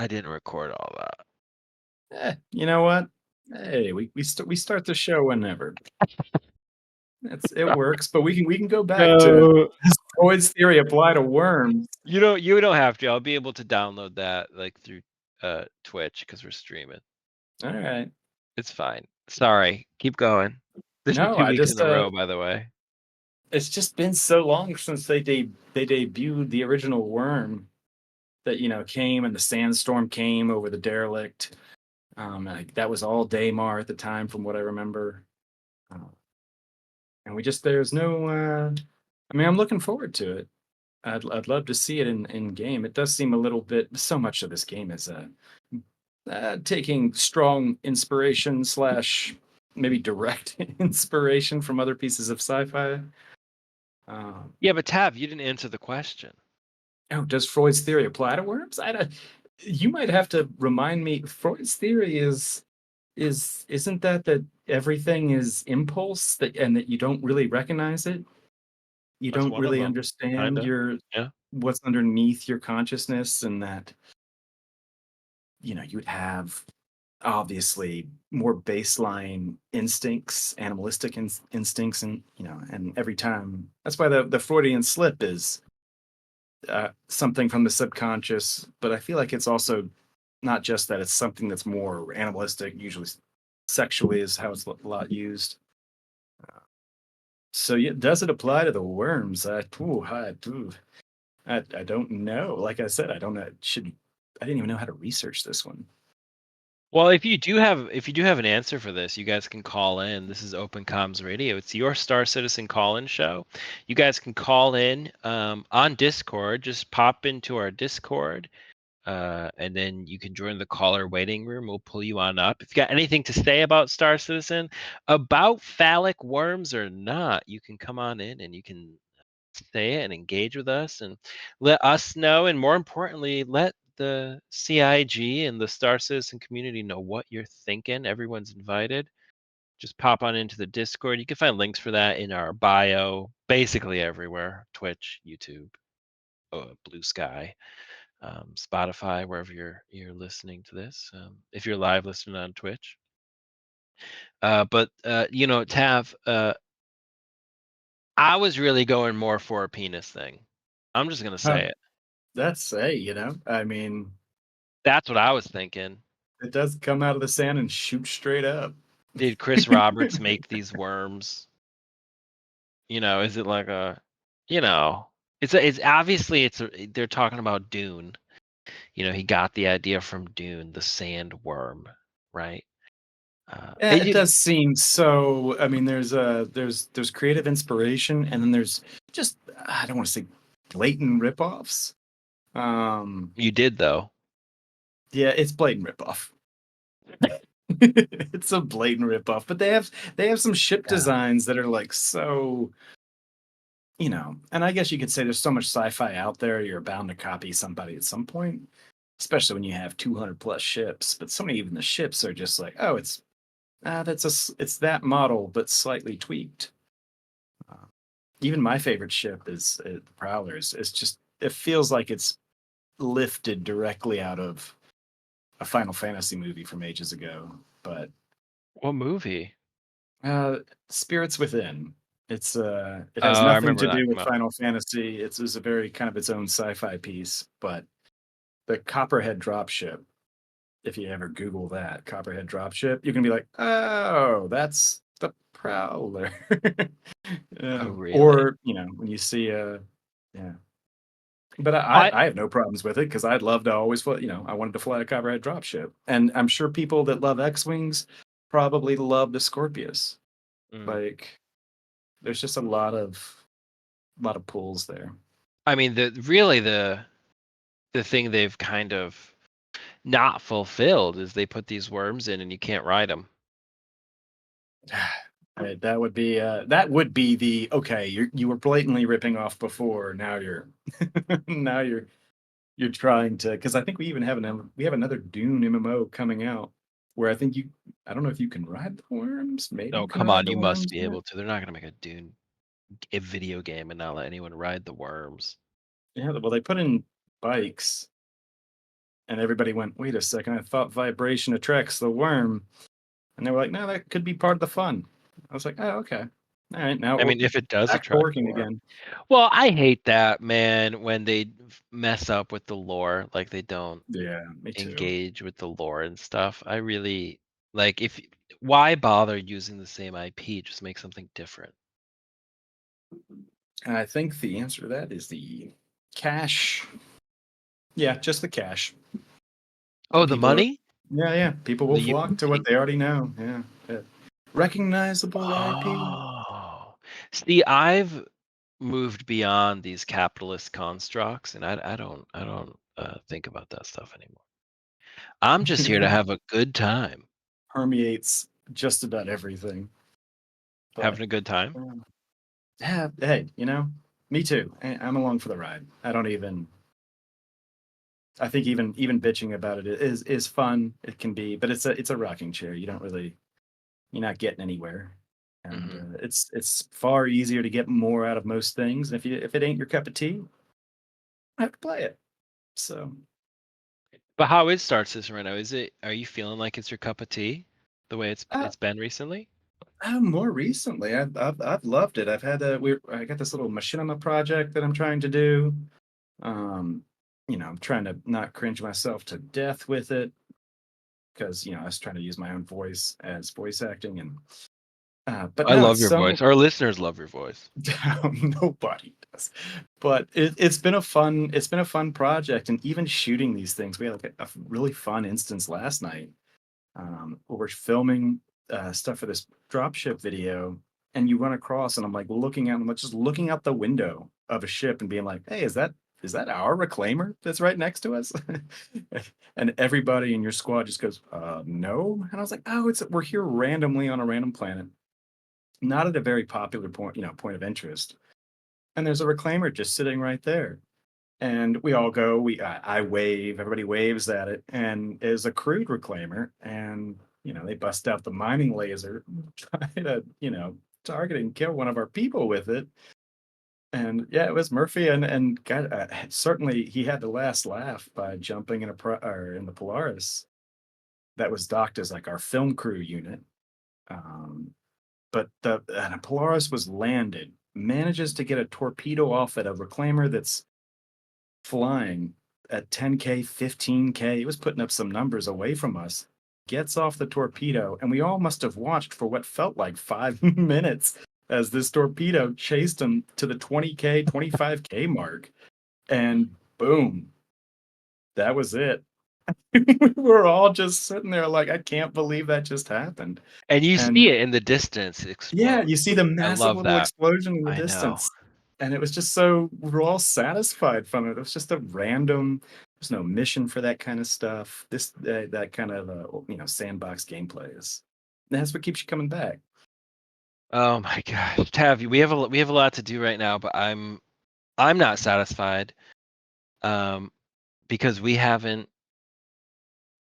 I didn't record all that. You know what? Hey, we start the show whenever. It works, but we can go back to No. does Freud's theory apply to worms? You don't have to. I'll be able to download that like through Twitch because we're streaming. All right. It's fine. Sorry. Keep going. This is No, 2 weeks in a row, by the way. it's just been so long since they debuted the original worm that came and the sandstorm came over the derelict. That was all Daymar at the time, from what I remember. Uh, and there's no. I mean, I'm looking forward to it. I'd love to see it in game. It does seem a little bit. So much of this game is taking strong inspiration slash maybe direct inspiration from other pieces of sci-fi. Yeah, but Tav, you didn't answer the question. Oh, does Freud's theory apply to worms? I don't, you might have to remind me. Freud's theory isn't that everything is impulse, and that you don't really recognize it. You That's don't one of really them, understand kinda. Yeah. what's underneath your consciousness, and that you would have obviously more baseline instincts, animalistic instincts, and and every time that's why the Freudian slip is something from the subconscious. But I feel like it's also not just that; it's something that's more animalistic. Usually, sexually is how it's a lot used. So yeah, does it apply to the worms? I don't know. Like I said, I don't know. I didn't even know how to research this one. Well, if you do have an answer for this, you guys can call in. This is Open Comms Radio. It's your Star Citizen call-in show. You guys can call in on Discord. Just pop into our Discord, and then you can join the caller waiting room. We'll pull you on up. If you got anything to say about Star Citizen, about phallic worms or not, you can come on in and you can say it and engage with us and let us know, and more importantly, let the CIG and the Star Citizen community know what you're thinking. Everyone's invited. Just pop on into the Discord. You can find links for that in our bio, basically everywhere: Twitch, YouTube, Blue Sky, Spotify, wherever you're listening to this. If you're live listening on Twitch, but Tav, I was really going more for a penis thing. I'm just gonna Uh, say it. that's I mean, That's what I was thinking. it does come out of the sand and shoot straight up. Did Chris Roberts make these worms? Is it like you know, it's obviously they're talking about Dune. He got the idea from Dune, the sandworm, right? Yeah, it does seem so. I mean, there's creative inspiration, and then there's just, I don't want to say blatant ripoffs. You did though. Yeah, it's blatant ripoff. It's a blatant ripoff, but they have some ship Yeah. designs that are like so, and I guess you could say there's so much sci-fi out there, you're bound to copy somebody at some point, especially when you have 200 plus ships. But so many, even the ships are just like, oh, it's that model but slightly tweaked. Uh, Even my favorite ship is the Prowlers. It's just, it feels like it's lifted directly out of a Final Fantasy movie from ages ago. But What movie? uh, Spirits Within. It has Oh, I nothing remember to that do came with out. Final Fantasy. It's a very kind of its own sci-fi piece. But the Copperhead dropship, if you ever Google that Copperhead dropship, you can be like, oh, that's the Prowler. Oh, really? Or when you see yeah. But I I have no problems with it, because I'd love to always fly. I wanted to fly a Copperhead dropship, and I'm sure people that love X-wings probably love the Scorpius. mm. Like, there's just a lot of pulls there. I mean, the thing they've kind of not fulfilled is they put these worms in and you can't ride them. That would be the okay. You were blatantly ripping off before. Now you're now you're trying to, because I think we have another Dune MMO coming out where I don't know if you can ride the worms. Maybe Oh, you can come ride on, the you must worms be in it. able to. They're not gonna make a video game and not let anyone ride the worms. Yeah, well, they put in bikes, And everybody went, wait a second, I thought vibration attracts the worm. And they were like, no, that could be part of the fun. I was like, oh, okay. All right, now I mean, if it does back to attract working more. again. Well, I hate that, man, when they mess up with the lore, like they don't Yeah, me too. engage with the lore and stuff. I really like if why bother using the same IP? Just make something different. And I think the answer to that is the cash. Yeah, just the cash. Oh, the People are, money? yeah. People will The flock to UGC? what they already know. Yeah. Recognizable IP. Oh. See, I've moved beyond these capitalist constructs and I don't think about that stuff anymore. I'm just here to It have a good time. permeates just about everything. But Having a good time? yeah, hey, me too. I'm along for the ride. I don't even. I think even bitching about it is fun. It can be, but it's a rocking chair. You don't really you're not getting anywhere, and Mhm. it's far easier to get more out of most things. And if it ain't your cup of tea, I have to play it. So But how is Star System right now? Are you feeling like it's your cup of tea the way uh, it's been recently? more recently, I've loved it. I've had I got this little machinima project that I'm trying to do. Um, I'm trying to not cringe myself to death with it because I was trying to use my own voice as voice acting, and but I no, love it's your so voice. Our listeners love your voice. nobody does. But it's been a fun project, and even shooting these things, we had like a really fun instance last night where we're filming stuff for this dropship video, and you run across, and I'm like I'm like just looking out the window of a ship and being like, hey, is that our reclaimer that's right next to us? And everybody in your squad just goes, no. And I was like, oh, we're here randomly on a random planet, not at a very popular point of interest. And there's a reclaimer just sitting right there. And we all go, I wave, everybody waves at it, and it's a crude reclaimer. And, they bust out the mining laser, try to, target and kill one of our people with it. And yeah, it was Murphy, and God, certainly he had the last laugh by jumping or in the Polaris that was docked as like our film crew unit. Um, but the Polaris was landed, manages to get a torpedo off at a reclaimer that's flying at 10K, 15K. It was putting up some numbers away from us. Gets off the torpedo, and we all must have watched for what felt like 5 minutes as this torpedo chased him to the 20K, 25K mark. And boom, that was it. We were all just sitting there like, I can't believe that just happened. And you And see it in the distance yeah, explode. you see the I massive love little that. explosion in the I know. distance. And it was just so we're all satisfied from it. It was just a random, there's no mission for that kind of stuff. That kind of sandbox gameplay that's what keeps you coming back. Oh my gosh, Tav, we have a lot to do right now, but I'm not satisfied um because we haven't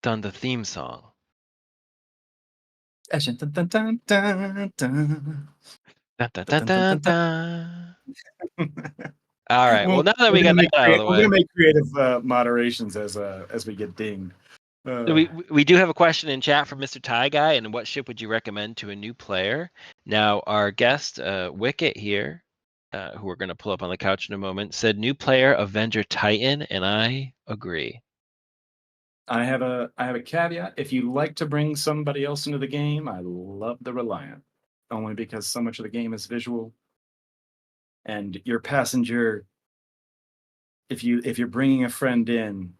done the theme song. Dun, dun, dun, dun, dun. Dun, dun, Dun, dun, dun, dun, dun, dun, dun. dun. All right. Well, now that we got that out of the We're gonna way, make creative moderations as we get dinged. so Uh, we do have a question in chat from Mr. Tie Guy, and what ship would you recommend to a new player? Now, our guest, Wikkett here, who we're going to pull up on the couch in a moment, said new player Avenger Titan, and I agree. I have a caveat. If you like to bring somebody else into the game, I love the Reliant, only because so much of the game is visual, and your passenger. If you're bringing a friend in,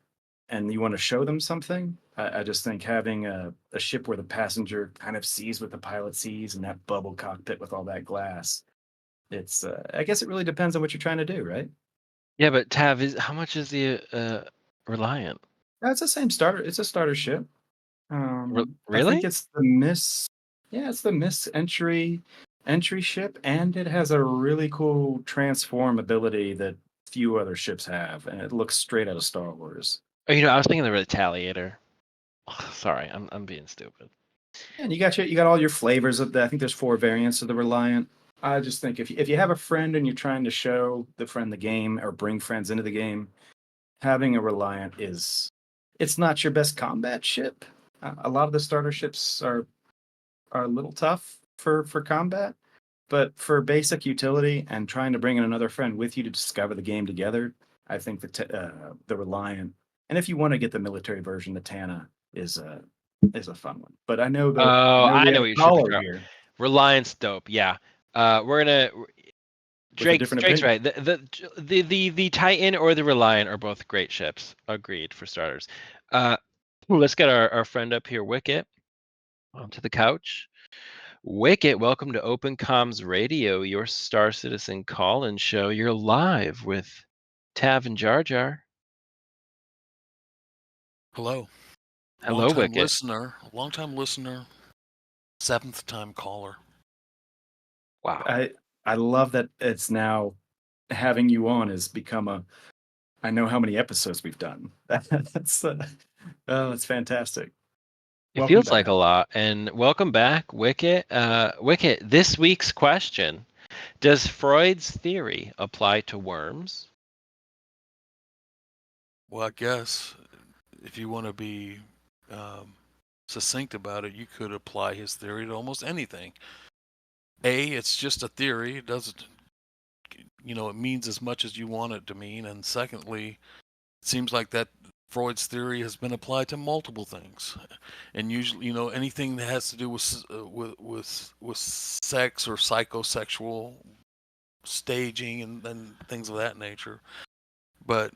and you want to show them something, I just think having a ship where the passenger kind of sees what the pilot sees, and that bubble cockpit with all that glass. It's I guess it really depends on what you're trying to do, right? Yeah, but Tav, is how much is the Reliant? That's the same starter. It's a starter ship. I think Really? it's the Miss. Yeah, it's the Miss entry ship, and it has a really cool transform ability that few other ships have, and it looks straight out of Star Wars. Oh, I was thinking the Retaliator. Sorry, I'm being stupid. And you got all your flavors of that. I think there's 4 variants of the Reliant. I just think if you have a friend and you're trying to show the friend the game or bring friends into the game, having a Reliant it's not your best combat ship. A lot of the starter ships are a little tough for combat, but for basic utility and trying to bring in another friend with you to discover the game together, I think the Reliant, and if you want to get the military version, the Tana is a fun one. But I know Oh, I we know have what a your ship is. caller here Reliance dope. Yeah. We're gonna with a different Drake's opinion. right. The Titan or the Reliant are both great ships. Agreed for starters. Let's get our friend up here, Wikkett, onto the couch. Wikkett, welcome to Open Comms Radio, your Star Citizen call-in show. You're live with Tav and Jar Jar. Hello. Hello, Wikkett. Long time listener, seventh time caller. Wow. I love that it's now having you on has become a. I know how many episodes we've done. That's that's fantastic. It Welcome feels like back. a lot. And welcome back, Wikkett. Wikkett, this week's question: does Freud's theory apply to worms? Well, I guess if you want to be succinct about it, you could apply his theory to almost anything. It's just a theory. It doesn't, it means as much as you want it to mean. And secondly, it seems like that Freud's theory has been applied to multiple things, and usually, anything that has to do with sex or psychosexual staging and things of that nature. But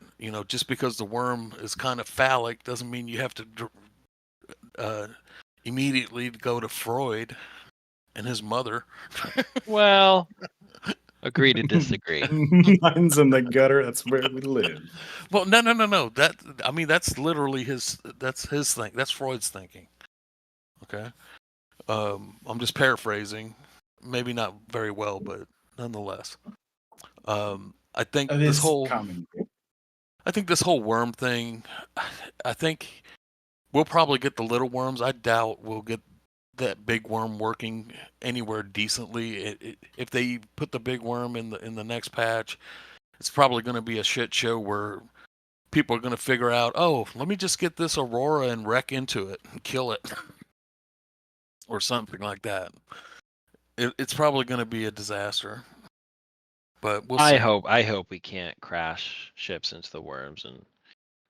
just because the worm is kind of phallic doesn't mean you have to immediately go to Freud and his mother. Well, agree to disagree. Mine's in the gutter. That's where we live. Well, no. That's literally that's his thing. That's Freud's thinking. Okay. I'm just paraphrasing, maybe not very well, but nonetheless. I think It this is whole common. I think this whole worm thing. I think we'll probably get the little worms. I doubt we'll get that big worm working anywhere decently. If they put the big worm in the next patch, it's probably going to be a shit show where people are going to figure out, oh, let me just get this Aurora and wreck into it and kill it, or something like that. It's probably going to be a disaster, but we'll see. I hope we can't crash ships into the worms. And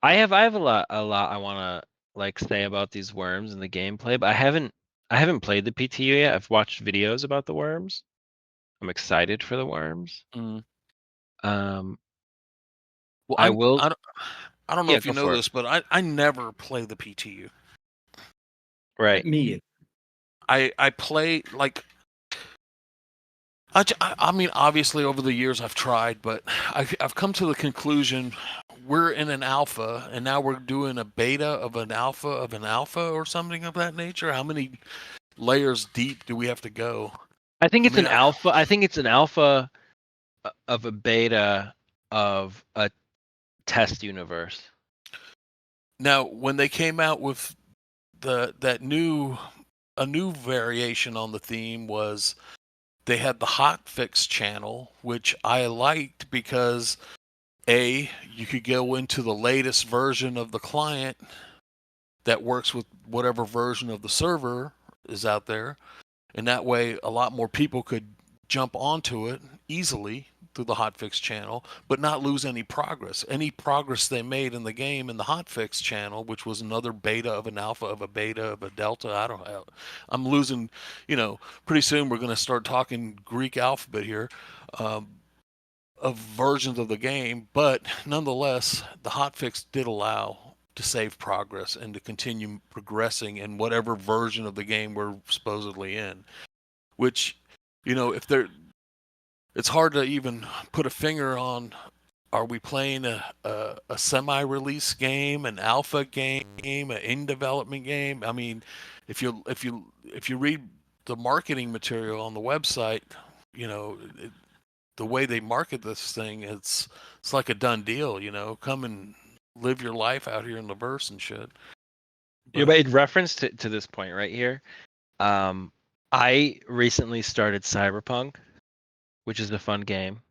I have a lot I want to like say about these worms and the gameplay, but I haven't played the PTU yet. I've watched videos about the worms. I'm excited for the worms. Mm. Um, Well, I will. I don't know Yeah, if you go know for it. this, but I never play the PTU. Right. Me. I play like I mean, obviously over the years I've tried, but I've come to the conclusion we're in an alpha, and now we're doing a beta of an alpha or something of that nature. How many layers deep do we have to go? I think I it's mean, an alpha. I think it's an alpha of a beta of a test universe. now when they came out with a new variation on the theme was they had the hotfix channel, which I liked because you could go into the latest version of the client that works with whatever version of the server is out there, and that way a lot more people could jump onto it easily through the hotfix channel, but not lose any progress. Any progress they made in the game in the hotfix channel, which was another beta of an alpha of a beta of a delta. I don't know. I'm losing. Pretty soon we're going to start talking Greek alphabet here. Of versions of the game, but nonetheless, the hotfix did allow to save progress and to continue progressing in whatever version of the game we're supposedly in. Which, if they're, it's hard to even put a finger on. Are we playing a semi-release game, an alpha game, an in development game? I mean, if you read the marketing material on the website, the way they market this thing, it's like a done deal. Come and live your life out here in the verse and shit. You made reference to this point right here. I recently started Cyberpunk, which is a fun game.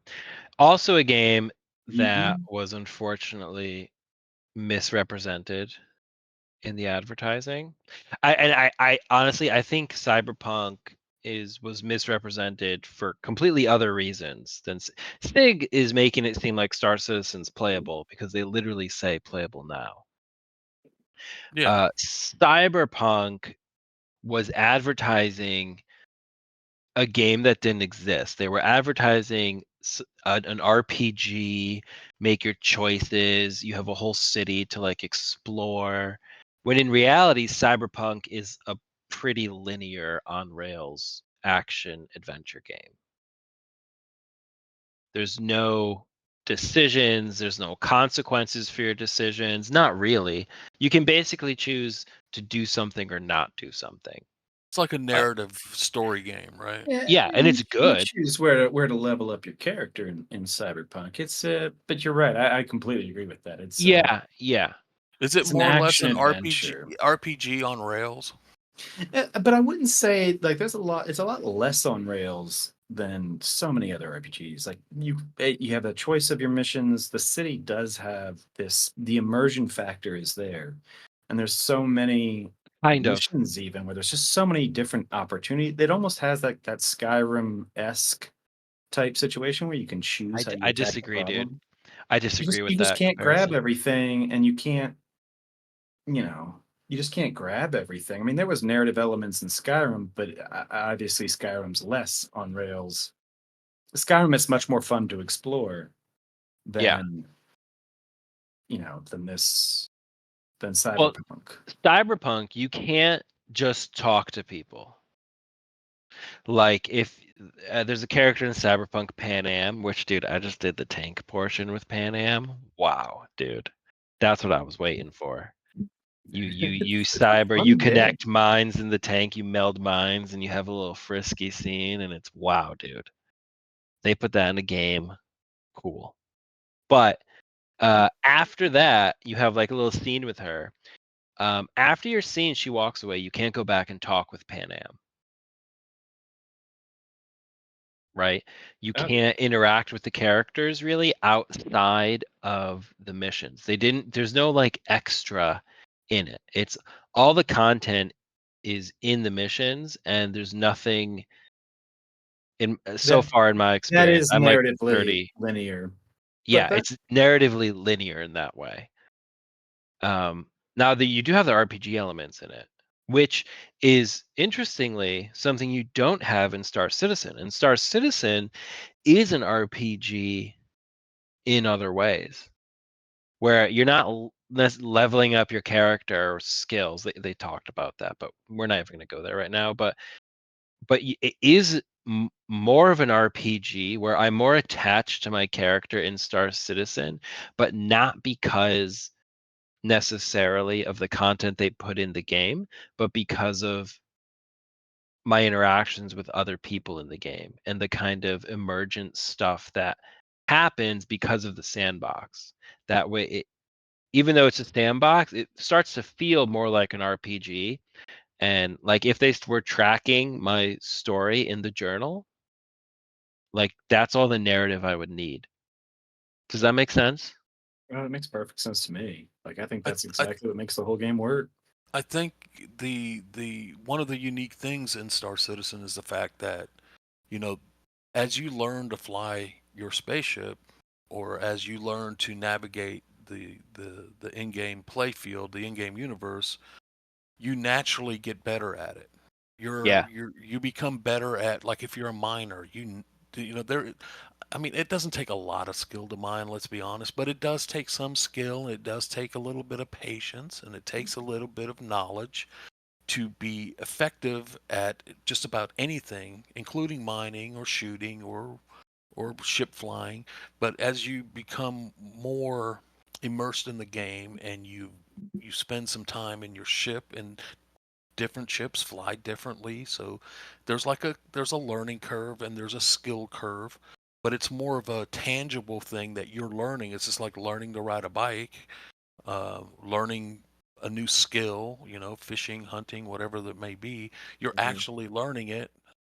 Also a game that was unfortunately misrepresented in the advertising. I honestly I think Cyberpunk was misrepresented for completely other reasons than Sig is making it seem like Star Citizen's playable because they literally say playable now. Yeah. Cyberpunk was advertising a game that didn't exist. They were advertising an RPG, make your choices, you have a whole city to like explore. When in reality, Cyberpunk is a pretty linear on rails action adventure game. There's no decisions, there's no consequences for your decisions. Not really. You can basically choose to do something or not do something. It's like a narrative story game, right? Yeah, and it's You good. choose where to level up your character in Cyberpunk. It's but you're right. I completely agree with that. Yeah. Is it It's an more or less action an adventure. RPG on rails? But I wouldn't say like there's a lot. It's a lot less on rails than so many other RPGs. Like you have a choice of your missions. The city does have this. The immersion factor is there, and there's so many Kind of. missions even where there's just so many different opportunities. It almost has like that Skyrim-esque type situation where you can choose how you I attack the disagree, dude. problem. I disagree with You just that can't grab comparison. everything, and you can't, you know, you just can't grab everything. I mean, there was narrative elements in Skyrim, but obviously Skyrim's less on rails. Skyrim is much more fun to explore Yeah. than than Well, Cyberpunk. Cyberpunk, you can't just talk to people. Like if there's a character in Cyberpunk Pan Am, which dude, I just did the tank portion with Pan Am. Wow, dude. That's what I was waiting for. You It's a cyber, you fun game. connect mines in the tank, you meld mines, and you have a little frisky scene, and it's wow, dude. They put that in a game. Cool. But after that, you have like a little scene with her. After your scene, she walks away. You can't go back and talk with Pan Am, right? You Oh, can't interact with the characters really outside of the missions. There's no like extra in it. It's all the content is in the missions, and there's nothing in so that far in my that experience. is I'm like narratively 30. linear, but Yeah, it's narratively linear in that way. Now that you do have the RPG elements in it, which is interestingly something you don't have in Star Citizen. And Star Citizen is an RPG in other ways, where you're not leveling up your character skills. They talked about that, but we're not even going to go there right now. But it is more of an RPG where I'm more attached to my character in Star Citizen, but not because necessarily of the content they put in the game, but because of my interactions with other people in the game and the kind of emergent stuff that happens because of the sandbox. That way, even though it's a sandbox, it starts to feel more like an RPG. And like if they were tracking my story in the journal, like that's all the narrative I would need. Does that make sense? it makes perfect sense to me. Like I think I that's I, exactly what makes the whole game work. I think the one of the unique things in Star Citizen is the fact that, you know, as you learn to fly your spaceship, or as you learn to navigate the in-game play field, the in-game universe, you naturally get better at it. Yeah. You become better at, like, if you're a miner, you know there. I mean, it doesn't take a lot of skill to mine, let's be honest, but it does take some skill. It does take a little bit of patience, and it takes a little bit of knowledge to be effective at just about anything, including mining or shooting or ship flying. But as you become more immersed in the game and you spend some time in your ship, and different ships fly differently, so there's a learning curve and there's a skill curve, but it's more of a tangible thing that you're learning. It's just like learning to ride a bike, learning a new skill, you know, fishing, hunting, whatever that may be. You're Mhm. actually learning it,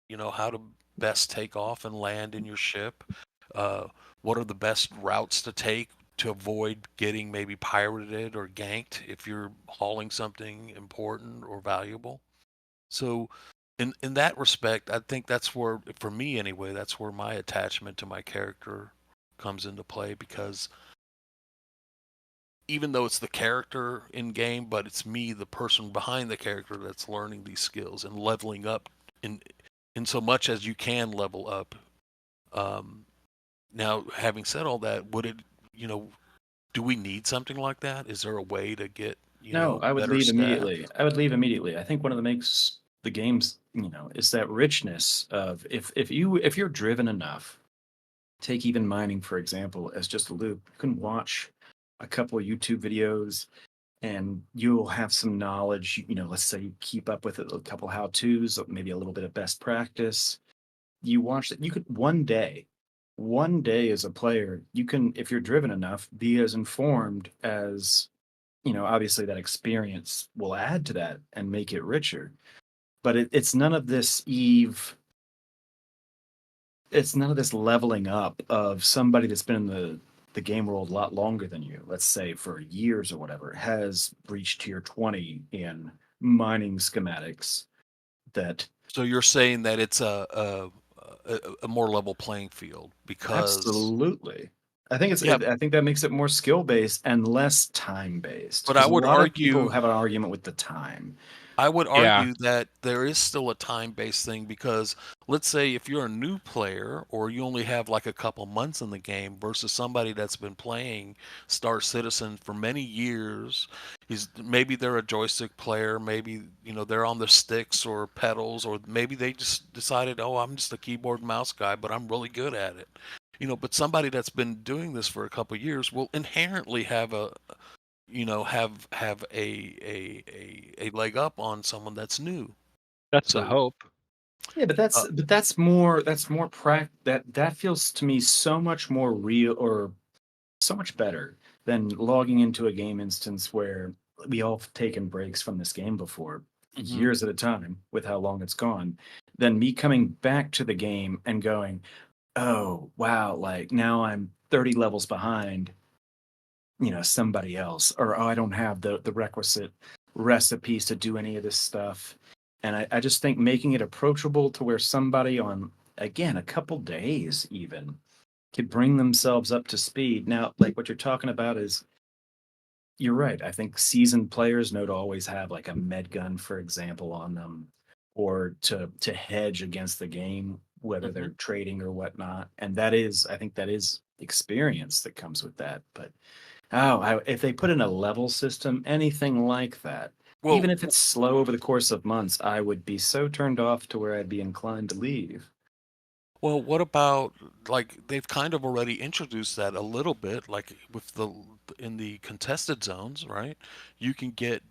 you know, how to best take off and land in your ship. Uh, what are the best routes to take to avoid getting maybe pirated or ganked if you're hauling something important or valuable. So in that respect, I think that's where, for me anyway, that's where my attachment to my character comes into play, because even though it's the character in game, but it's me, the person behind the character, that's learning these skills and leveling up in so much as you can level up. Now, having said all that, would it, do we need something like that? Is there a way to get, No, I would better leave stats? immediately. I would leave immediately. I think one of the makes the games, is that richness of if you're driven enough, take even mining for example as just a loop. You can watch a couple of YouTube videos and you'll have some knowledge. Let's say you keep up with it, a couple how-tos, maybe a little bit of best practice. You watch that. You could one day as a player, you can, if you're driven enough, be as informed as obviously that experience will add to that and make it richer. But it's none of this it's none of this leveling up of somebody that's been in the game world a lot longer than you, let's say for years or whatever, has reached tier 20 in mining schematics. That So you're saying that it's a more level playing field because, absolutely, I think yeah, I think that makes it more skill based and less time based, but I because a would lot of people argue have an argument with the time. Yeah. that there is still a time-based thing, because let's say if you're a new player or you only have like a couple months in the game versus somebody that's been playing Star Citizen for many years, maybe they're a joystick player, maybe they're on the sticks or pedals, or maybe they just decided, oh, I'm just a keyboard and mouse guy, but I'm really good at it. But somebody that's been doing this for a couple years will inherently have a leg up on someone that's new. That's the So hope. Yeah, but uh, that's more that feels to me so much more real, or so much better than logging into a game instance where we all have taken breaks from this game before, mhm. years at a time, with how long it's gone, than me coming back to the game and going, oh wow, like now I'm 30 levels behind, somebody else, or oh, I don't have the requisite recipes to do any of this stuff. And I just think making it approachable to where somebody on, again, a couple days even could bring themselves up to speed. Now, like what you're talking about is, you're right. I think seasoned players know to always have like a med gun, for example, on them, or to hedge against the game, whether they're Mhm. trading or whatnot. And I think that is experience that comes with that. But oh, if they put in a level system, anything like that, even Well, if it's slow over the course of months, I would be so turned off to where I'd be inclined to leave. what about, like, they've kind of already introduced that a little bit, like with in the contested zones, right? You can get,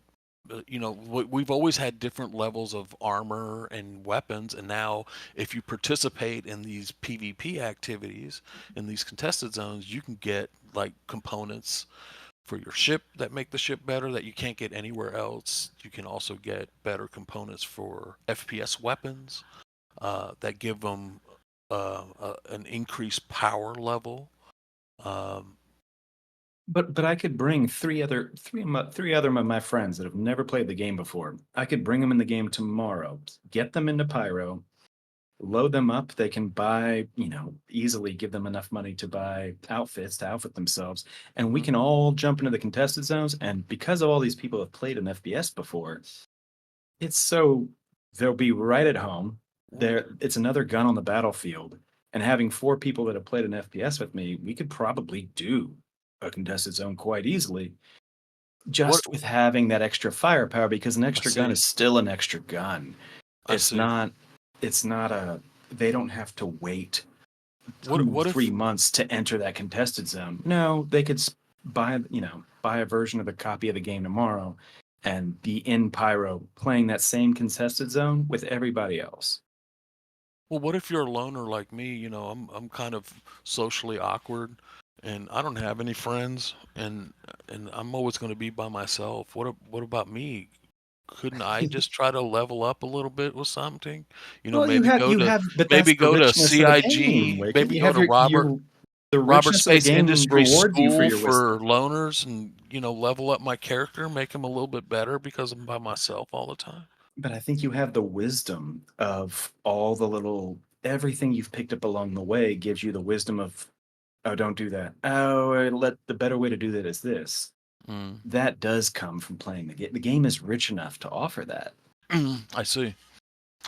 we've always had different levels of armor and weapons, and now if you participate in these PvP activities in these contested zones, you can get like components for your ship that make the ship better that you can't get anywhere else. You can also get better components for FPS weapons that give them an increased power level. Um, But I could bring three other of my friends that have never played the game before. I could bring them in the game tomorrow, get them into Pyro, load them up. They can buy, easily give them enough money to buy outfits to outfit themselves, and we mhm. can all jump into the contested zones. And because of all these people have played an FPS before, it's so they'll be right at home. It's another gun on the battlefield. And having four people that have played an FPS with me, we could probably do a contested zone quite easily, What just with having that extra firepower, because an I extra gun see, is still an extra gun. I It's see. not it's not a they don't have to wait What two, what three if months to enter that contested zone. No, they could buy a version of the copy of the game tomorrow and be in Pyro playing that same contested zone with everybody else. what if you're a loner like me? I'm kind of socially awkward, and I don't have any friends, and I'm always going to be by myself. What about me? Couldn't I just try to level up a little bit with something? Well, Maybe you have, but that's maybe the go to richness of the game, CIG, Wickett. maybe You go have to Robert. The Robert richness of the Space game Industry rewards you for School your for wisdom. loners, and level up my character, make him a little bit better because I'm by myself all the time. But I think you have the wisdom of all the little everything you've picked up along the way gives you the wisdom of, oh, don't do that. Oh, the better way to do that is this. Mm. That does come from playing the game. The game is rich enough to offer that. I see.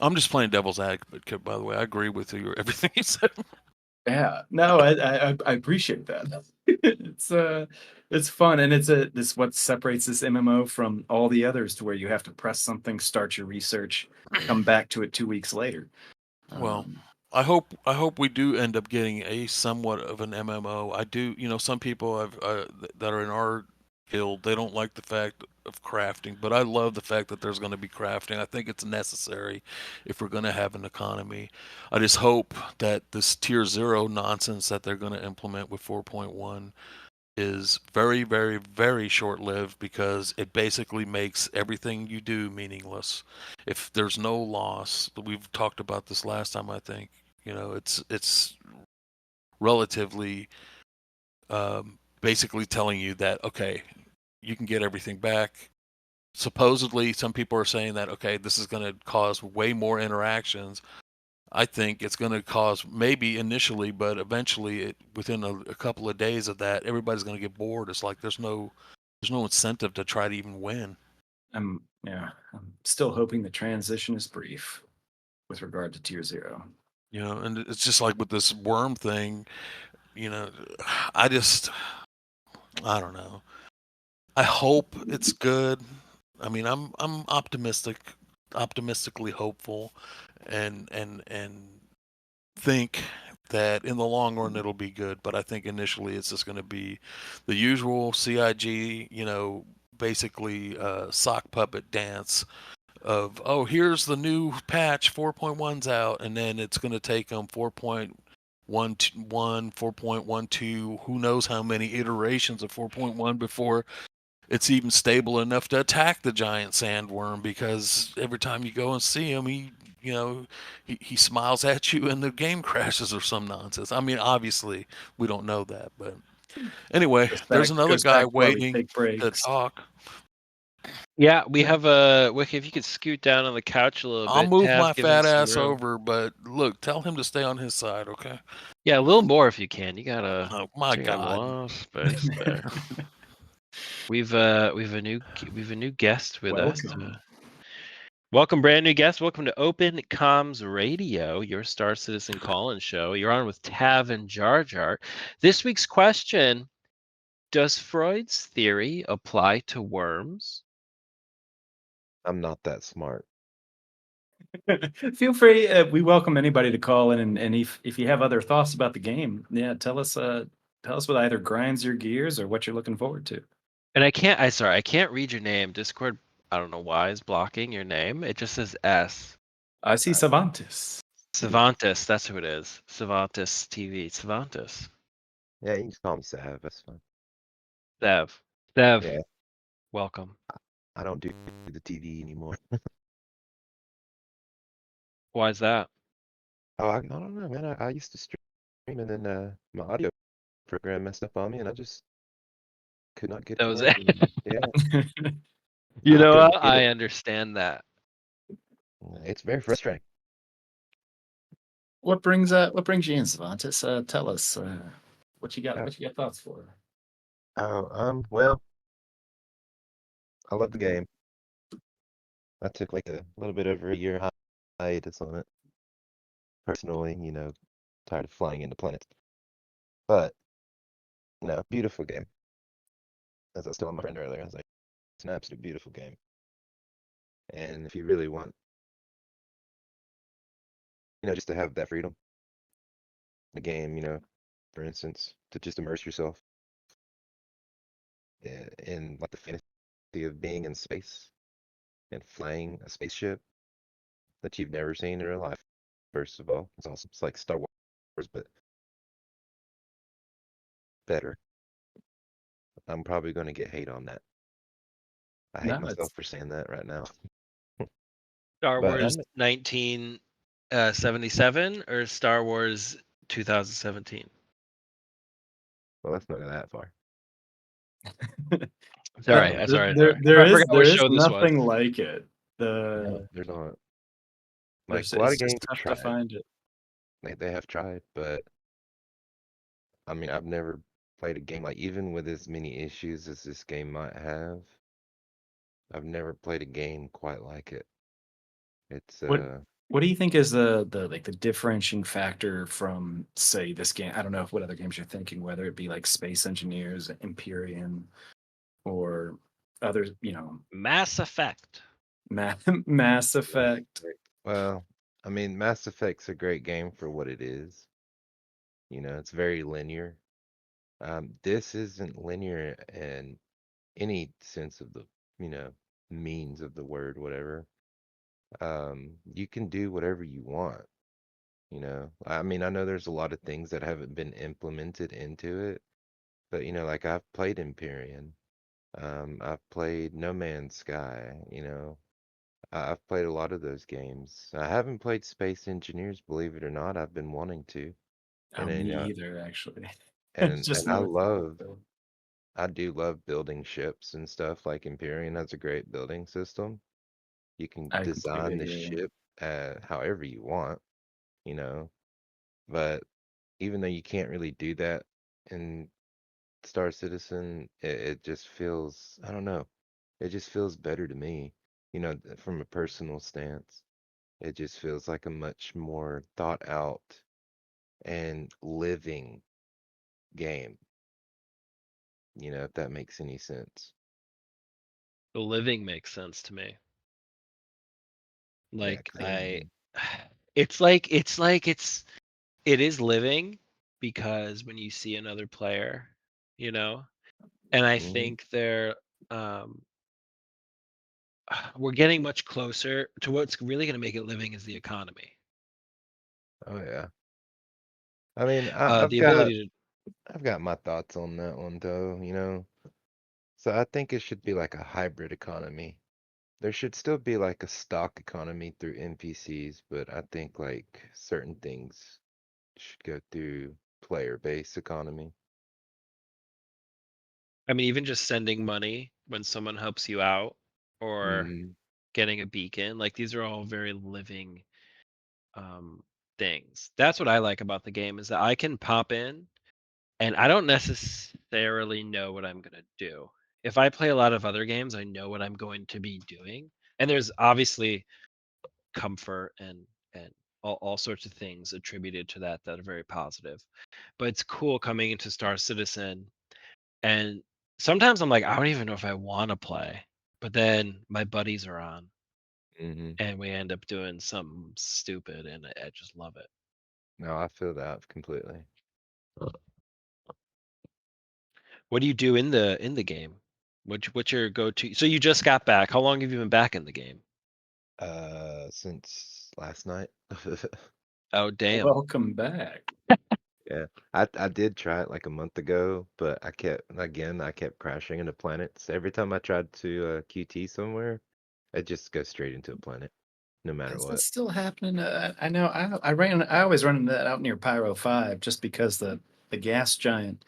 I'm just playing devil's advocate, by the way. I agree with you everything you said. Yeah, no, I appreciate that. It's fun, and this what separates this MMO from all the others, to where you have to press something, start your research, come back to it 2 weeks later. Well, I hope we do end up getting a somewhat of an MMO. I do, some people have that are in our guild, they don't like the fact of crafting, but I love the fact that there's going to be crafting. I think it's necessary if we're going to have an economy. I just hope that this tier 0 nonsense that they're going to implement with 4.1 is very, very, very short-lived, because it basically makes everything you do meaningless. If there's no loss, we've talked about this last time, I think, it's relatively basically telling you that, okay, you can get everything back. Supposedly, some people are saying that, okay, this is going to cause way more interactions. I think it's going to cause, maybe initially, but eventually, within a couple of days of that, everybody's going to get bored. It's like there's no incentive to try to even win. I'm still hoping the transition is brief with regard to tier 0. And it's just like with this worm thing. I don't know. I hope it's good. I mean, I'm optimistically hopeful, and think that in the long run it'll be good. But I think initially it's just going to be the usual CIG, basically sock puppet dance of, oh, here's the new patch, 4.1's out, and then it's going to take them 4.11, 4.12, who knows how many iterations of 4.1 before it's even stable enough to attack the giant sandworm, because every time you go and see him, he smiles at you and the game crashes or some nonsense. I mean, obviously we don't know that, but anyway, there's another guy Goes back to why we waiting take to breaks. talk. Yeah, we have a Wikkett. If you could scoot down on the couch a little I'll bit, move Tav, my give him fat some ass room. over, but look, tell him to stay on his side, okay? Yeah, a little more if you can. You gotta. Oh my Take a God. lot of space there. We've a new guest with us. Welcome. Welcome, brand new guest. Welcome to Open Comms Radio, your Star Citizen call-in show. You're on with Tav and Jar Jar. This week's question: does Freud's theory apply to worms? I'm not that smart. Feel free. We welcome anybody to call in, and if you have other thoughts about the game, tell us what either grinds your gears or what you're looking forward to. And I can't read your name. Discord, I don't know why, is blocking your name. It just says S. I see Savantis. Savantis, that's who it is. Savantis TV. Savantis. Yeah, you can just call me Sav. That's fine. Dev. Yeah, Welcome. I don't do the TV anymore. Why is that? Oh, I don't know, man. I used to stream, and then my audio program messed up on me, and I just could not get it That to was work it. anymore. Yeah, You I know couldn't what? get I it. understand that. It's very frustrating. What brings you in, Savantis? Tell us what you got. Uh, What you got thoughts for? Oh, well, I love the game. I took like a little bit over a year hiatus on it. Personally, tired of flying into planets. But, beautiful game. As I was telling my friend earlier, I was like, it's an absolute beautiful game. And if you really want, just to have that freedom, the game, for instance, to just immerse yourself in like the fantasy of being in space and flying a spaceship that you've never seen in real life. First of all, it's awesome. It's like Star Wars, but better. I'm probably going to get hate on that. I hate No, myself for saying that right now. Star But Wars 1977 or Star Wars 2017? Well, let's not go that far. Sorry, No, sorry, there sorry. there I is forgot what there is show this was. nothing like it. No, The there's not. Like there's a lot it's of just games have tough to tried. find it. They have tried, but I mean, I've never played a game like even with as many issues as this game might have. I've never played a game quite like it. It's What what do you think is the like the differentiating factor from say this game? I don't know what other games you're thinking, whether it be like Space Engineers, Empyrean, or others, Mass Effect. Mass Mass Effect. Effect. Well, I mean, Mass Effect's a great game for what it is. You know, it's very linear. This isn't linear in any sense of the, you know, means of the word, whatever. You can do whatever you want, you know. I mean, I know there's a lot of things that haven't been implemented into it, but you know, like I've played Empyrean, I've played No Man's Sky, you know. I've played a lot of those games. I haven't played Space Engineers, believe it or not. I've been wanting to, Oh, and then, me you know, either, actually. and Just I know it's love, I do love building ships and stuff. Like Empyrean has a great building system. You can I completely design the agree. ship however you want, you know. But even though you can't really do that in Star Citizen, it just feels, I don't know, it just feels better to me, you know, from a personal stance. It just feels like a much more thought out and living game, you know, if that makes any sense. The living makes sense to me. Yeah, Like 'cause I I mean, it is living because when you see another player, you know, and I mhm. think um we're getting much closer to what's really going to make it living is the economy. Oh yeah. I mean, The ability to I've got my thoughts on that one though, you know. So I think it should be like a hybrid economy. There should still be like a stock economy through NPCs, but I think like certain things should go through player-based economy. I mean even just sending money when someone helps you out or Hmm. getting a beacon, like these are all very living um things. That's what I like about the game is that I can pop in and I don't necessarily know what I'm going to do. If I play a lot of other games, I know what I'm going to be doing. And there's obviously comfort and all sorts of things attributed to that are very positive. But it's cool coming into Star Citizen and sometimes I'm like I don't even know if I want to play. But then my buddies are on Hmm. and we end up doing something stupid and I just love it. No, I feel that completely. What do you do in the game? What's your go-to? So you just got back. How long have you been back in the game? Since last night. Oh, damn. Welcome back. Yeah, I did try it like a month ago, but I kept crashing into planets. Every time I tried to QT somewhere, it just goes straight into a planet, no matter Is that what. still happening? I know I always run into that out near Pyro 5 just because the gas giant,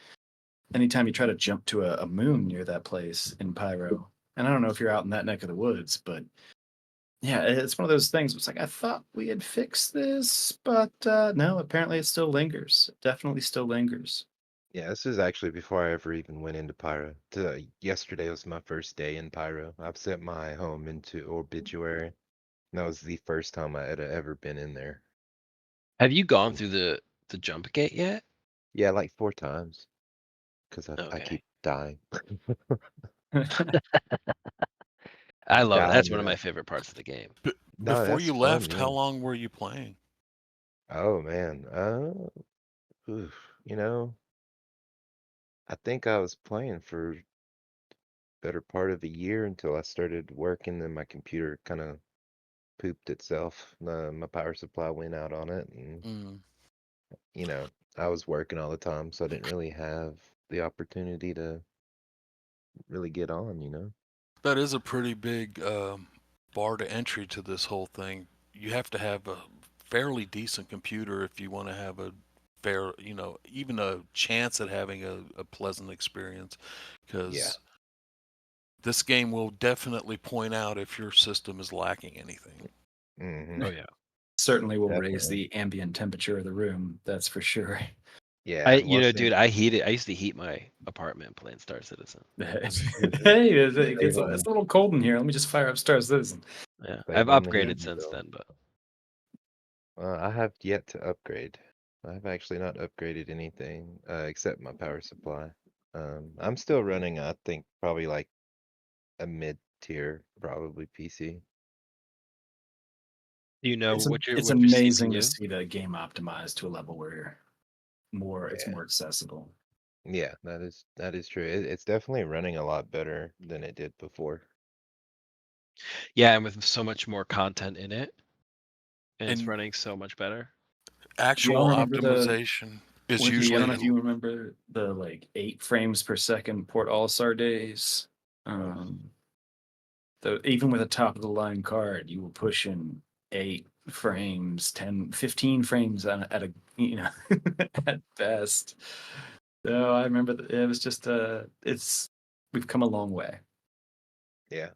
anytime you try to jump to a moon near that place in Pyro, and I don't know if you're out in that neck of the woods, but yeah, it's one of those things. It's like I thought we had fixed this, but no, apparently it still lingers. It definitely still lingers. Yeah, this is actually before I ever even went into Pyro. Yesterday was my first day in Pyro. I've set my home into Obituary. And that was the first time I had ever been in there. Have you gone through the jump gate yet? Yeah, like 4 times, because I Okay. keep dying. I love it. That's Dying, one of my favorite parts of the game. no, Before that's you fun, left, how yeah. long were you playing? Oh man, oof, you know, I think I was playing for better part of a year until I started working and my computer kind of pooped itself. My power supply went out on it, and Mm. you know, I was working all the time, so I didn't really have the opportunity to really get on, you know. That is a pretty big bar to entry to this whole thing. You have to have a fairly decent computer if you want to have a fair, even a chance at having a pleasant experience, because this game will definitely point out if your system is lacking anything. Hmm. Oh yeah. Certainly will raise Definitely. the ambient temperature of the room. That's for sure. Yeah. You One know, thing. dude, I used to heat my apartment playing Star Citizen. Hey, Save on it's a little cold in here. Let me just fire up Star Citizen. Yeah, I've save on the upgraded heating since bill. then, but I have yet to upgrade. I've actually not upgraded anything except my power supply. I'm still running, I think, probably like a mid-tier, probably PC. do you know what's It's your amazing to CPU? see the game optimized to a level where it's Yeah, more accessible. yeah, that is true. It's definitely running a lot better than it did before. Yeah, and with so much more content in it, and it's And running so much better. Do y'all actual remember optimization is I don't usually know if you remember the like 8 frames per second Port All-Star days. Oh, Even with a top of the line card, you were pushing 8 frames, 10, 15 frames at a at best. So I remember it was just we've come a long way. yeah,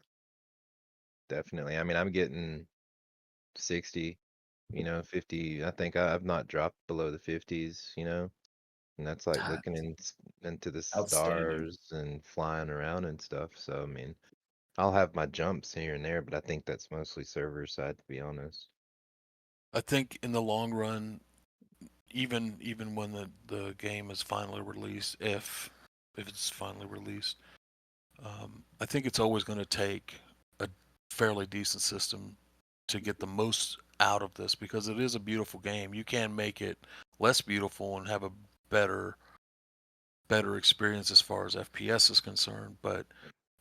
definitely. I mean, I'm getting 60, 50. I think I've not dropped below the 50s, and that's like Ah, looking into the outstanding. stars and flying around and stuff. So, I mean, I'll have my jumps here and there, but I think that's mostly server side, to be honest. I think in the long run, even when the game is finally released, if it's finally released, I think it's always going to take a fairly decent system to get the most out of this, because it is a beautiful game. You can make it less beautiful and have a better experience as far as FPS is concerned, but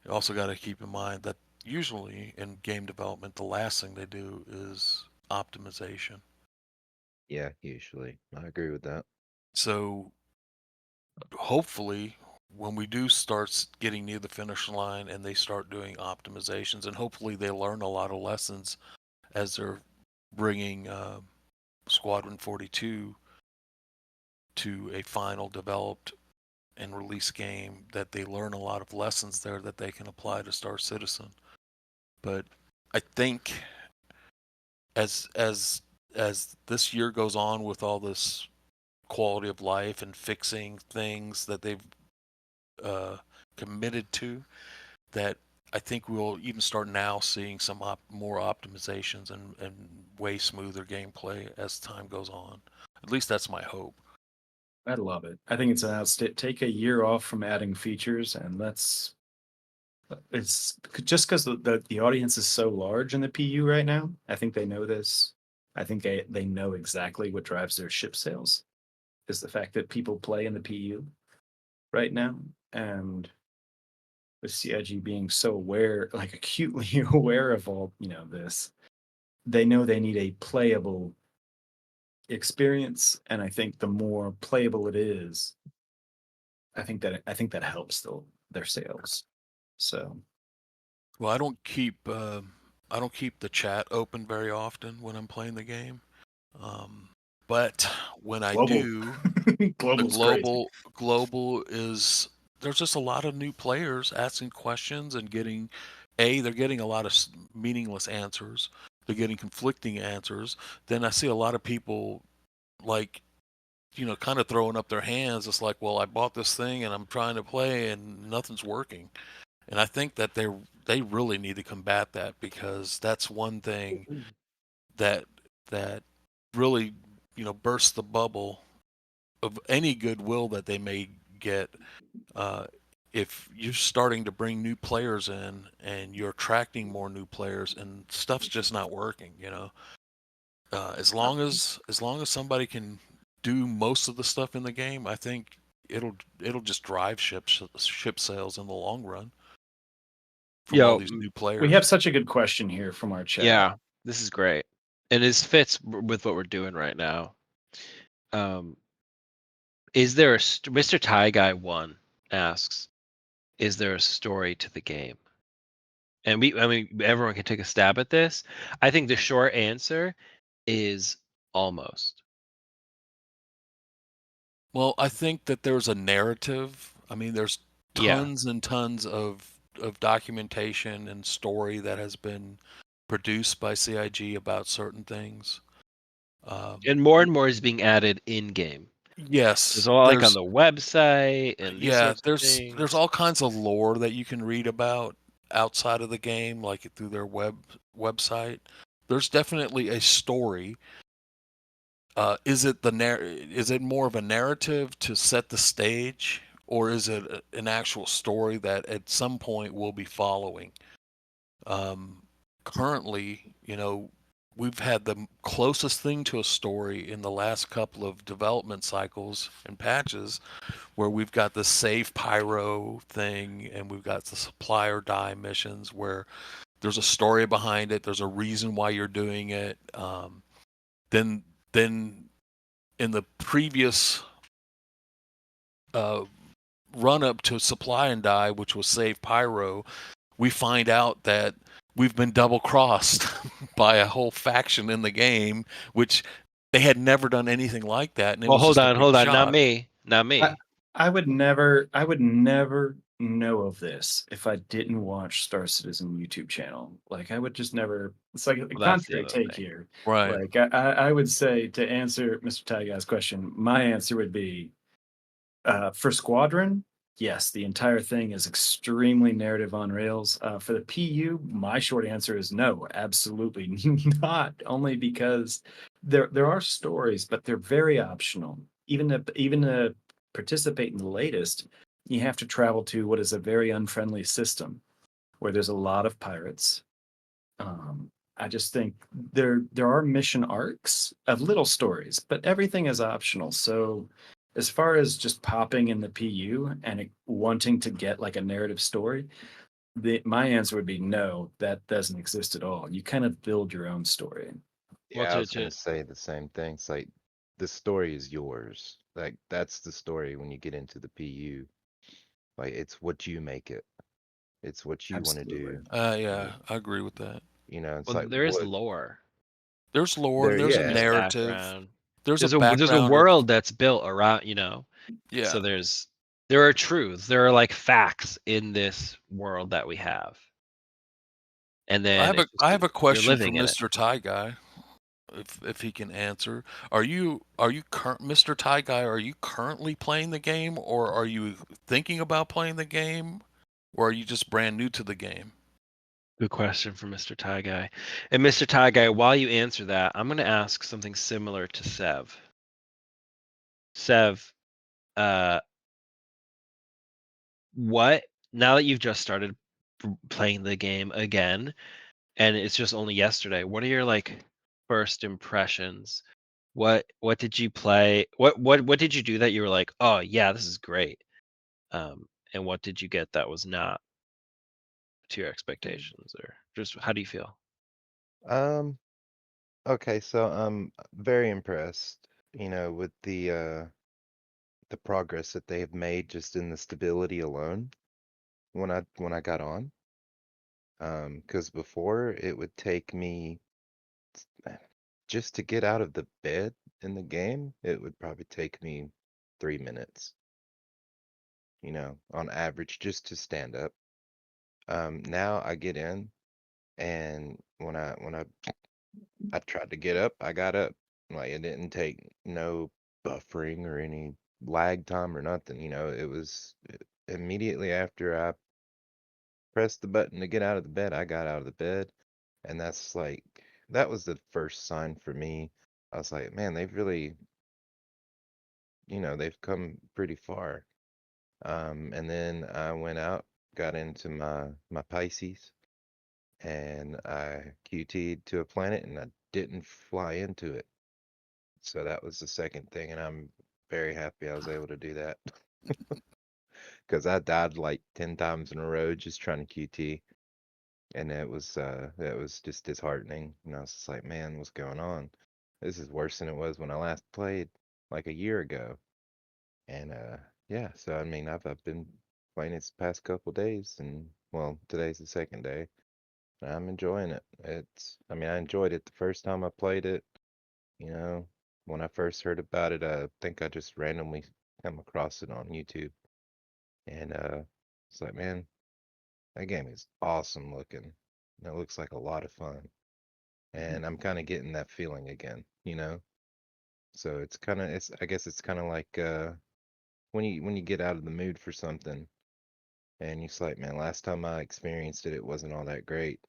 you also got to keep in mind that usually in game development, the last thing they do is optimization. Yeah, usually. I agree with that. So hopefully, when we do start getting near the finish line and they start doing optimizations, and hopefully they learn a lot of lessons as they're bringing Squadron 42 to a final developed and release game, that they learn a lot of lessons there that they can apply to Star Citizen. But I think as this year goes on with all this quality of life and fixing things that they've uh, committed to, that I think we'll even start now seeing some more optimizations and way smoother gameplay as time goes on. At least that's my hope. I love it. I think it's an take a year off from adding features, and it's just because the audience is so large in the PU right now. I think they know this. I think they know exactly what drives their ship sales is the fact that people play in the PU right now, and with CIG being so aware, like acutely aware of all this, they know they need a playable experience, and I think the more playable it is, I think that helps their sales. So Well, I don't keep the chat open very often when I'm playing the game, but when I global, do, the global's crazy. global is, there's just a lot of new players asking questions and they're getting a lot of meaningless answers. They're getting conflicting answers. Then I see a lot of people, like, kind of throwing up their hands. It's like, well, I bought this thing and I'm trying to play and nothing's working. And I think that they really need to combat that, because that's one thing that that really, bursts the bubble of any goodwill that they may get. Uh, if you're starting to bring new players in and you're attracting more new players and stuff's just not working, as long as somebody can do most of the stuff in the game, I think it'll just drive ship sales in the long run from all Yo, these new We have players. such a good question here from our chat. yeah, this is great, and this fits with what we're doing right now. Is there Mr. Tie Guy 1 asks, is there a story to the game? And I mean, everyone can take a stab at this. I think the short answer is almost. Well, I think that there's a narrative. I mean, there's Yeah. tons and tons of documentation and story that has been produced by CIG about certain things. And more is being added in game. There's Yes, a lot like on the website and these yeah, sorts of there's things. all kinds of lore that you can read about outside of the game, like through their website. There's definitely a story. Is it is it more of a narrative to set the stage, or is it an actual story that at some point we'll be following? Um, Currently, we've had the closest thing to a story in the last couple of development cycles and patches where we've got the save pyro thing and we've got the supply or die missions where there's a story behind it, there's a reason why you're doing it. Then in the previous uh, run up to supply and die, which was save pyro, we find out that we've been double crossed by a whole faction in the game, which they had never done anything like that, and it Well, was just a big hold on. Not shock. me. Not I, me. I would never know of this if I didn't watch Star Citizen YouTube channel. Like I would just never. It's like a Well, that's the contrary other take thing. here. Right. Like I would say to answer Mr. Tyguy's question, my answer would be for Squadron. Yes, the entire thing is extremely narrative on rails. For the PU, my short answer is no, absolutely not. Only because there are stories, but they're very optional. Even to participate in the latest, you have to travel to what is a very unfriendly system where there's a lot of pirates. I just think there are mission arcs of little stories, but everything is optional. So as far as just popping in the PU and wanting to get like a narrative story, my answer would be no, that doesn't exist at all. You kind of build your own story. Well, Yeah, I was gonna say the same thing. It's like the story is yours. Like that's the story when you get into the PU. Like it's what you make it. It's what you want to Absolutely. do. Yeah, I agree with that. It's well, like there is what lore. There's lore there, and there's a There's yeah. narrative. background. There's a There's a background of world that's built around, yeah. so there are truths. There are like facts in this world that we have. And then it's I just have a you're question for living in it. Mr. Tie Guy, if he can answer. Are you Mr. Tie Guy? Are you currently playing the game, or are you thinking about playing the game, or are you just brand new to the game? Good question for Mr. Tie Guy. And Mr. Tie Guy, while you answer that, I'm going to ask something similar to Sev. Sev, uh, what now that you've just started playing the game again, and it's just only yesterday, what are your like first impressions? What did you play? What did you do that you were like, oh yeah, this is great? And what did you get that was not to your expectations, or just how do you feel? Um, okay, so I'm very impressed, with the progress that they have made just in the stability alone when I got on. Because before it would take me just to get out of the bed in the game, it would probably take me 3 minutes, on average just to stand up. Now I get in and when I tried to get up, I got up. Like it didn't take no buffering or any lag time or nothing, it was immediately after I pressed the button to get out of the bed, I got out of the bed. And that was the first sign for me. I was like, man, they've really, they've come pretty far. And then I went out, got into my Pisces, and I QT'd to a planet, and I didn't fly into it. So that was the second thing, and I'm very happy I was able to do that because I died like 10 times in a row just trying to QT, and it was just disheartening. And I was just like, man, what's going on? This is worse than it was when I last played like a year ago. And yeah, so I mean, I've been playing this past couple days, and well, today's the second day. And I'm enjoying it. I mean, I enjoyed it the first time I played it. You know, when I first heard about it, I think I just randomly come across it on YouTube, and it's like, man, that game is awesome looking. It looks like a lot of fun, and I'm kind of getting that feeling again, you know. So it's I guess it's kind of like when you get out of the mood for something, and you're like, man, last time I experienced it, it wasn't all that great,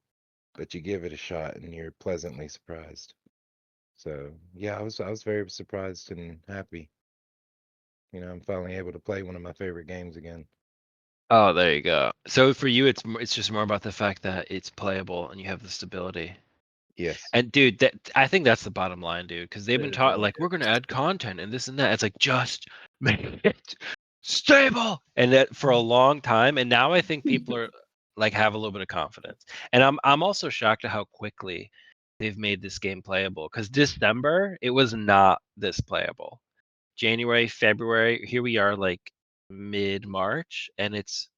but you give it a shot and you're pleasantly surprised. So yeah, I was very surprised and happy. You know, I'm finally able to play one of my favorite games again. Oh, there you go. So for you, it's just more about the fact that it's playable and you have the stability. Yes. And dude, that I think that's the bottom line, dude, because they've been It taught really like we're gonna is. add content and this and that. It's like just make it stable, and that for a long time. And now I think people are like have a little bit of confidence. And I'm also shocked at how quickly they've made this game playable. Because December it was not this playable. January, February, here we are like mid-March, and it's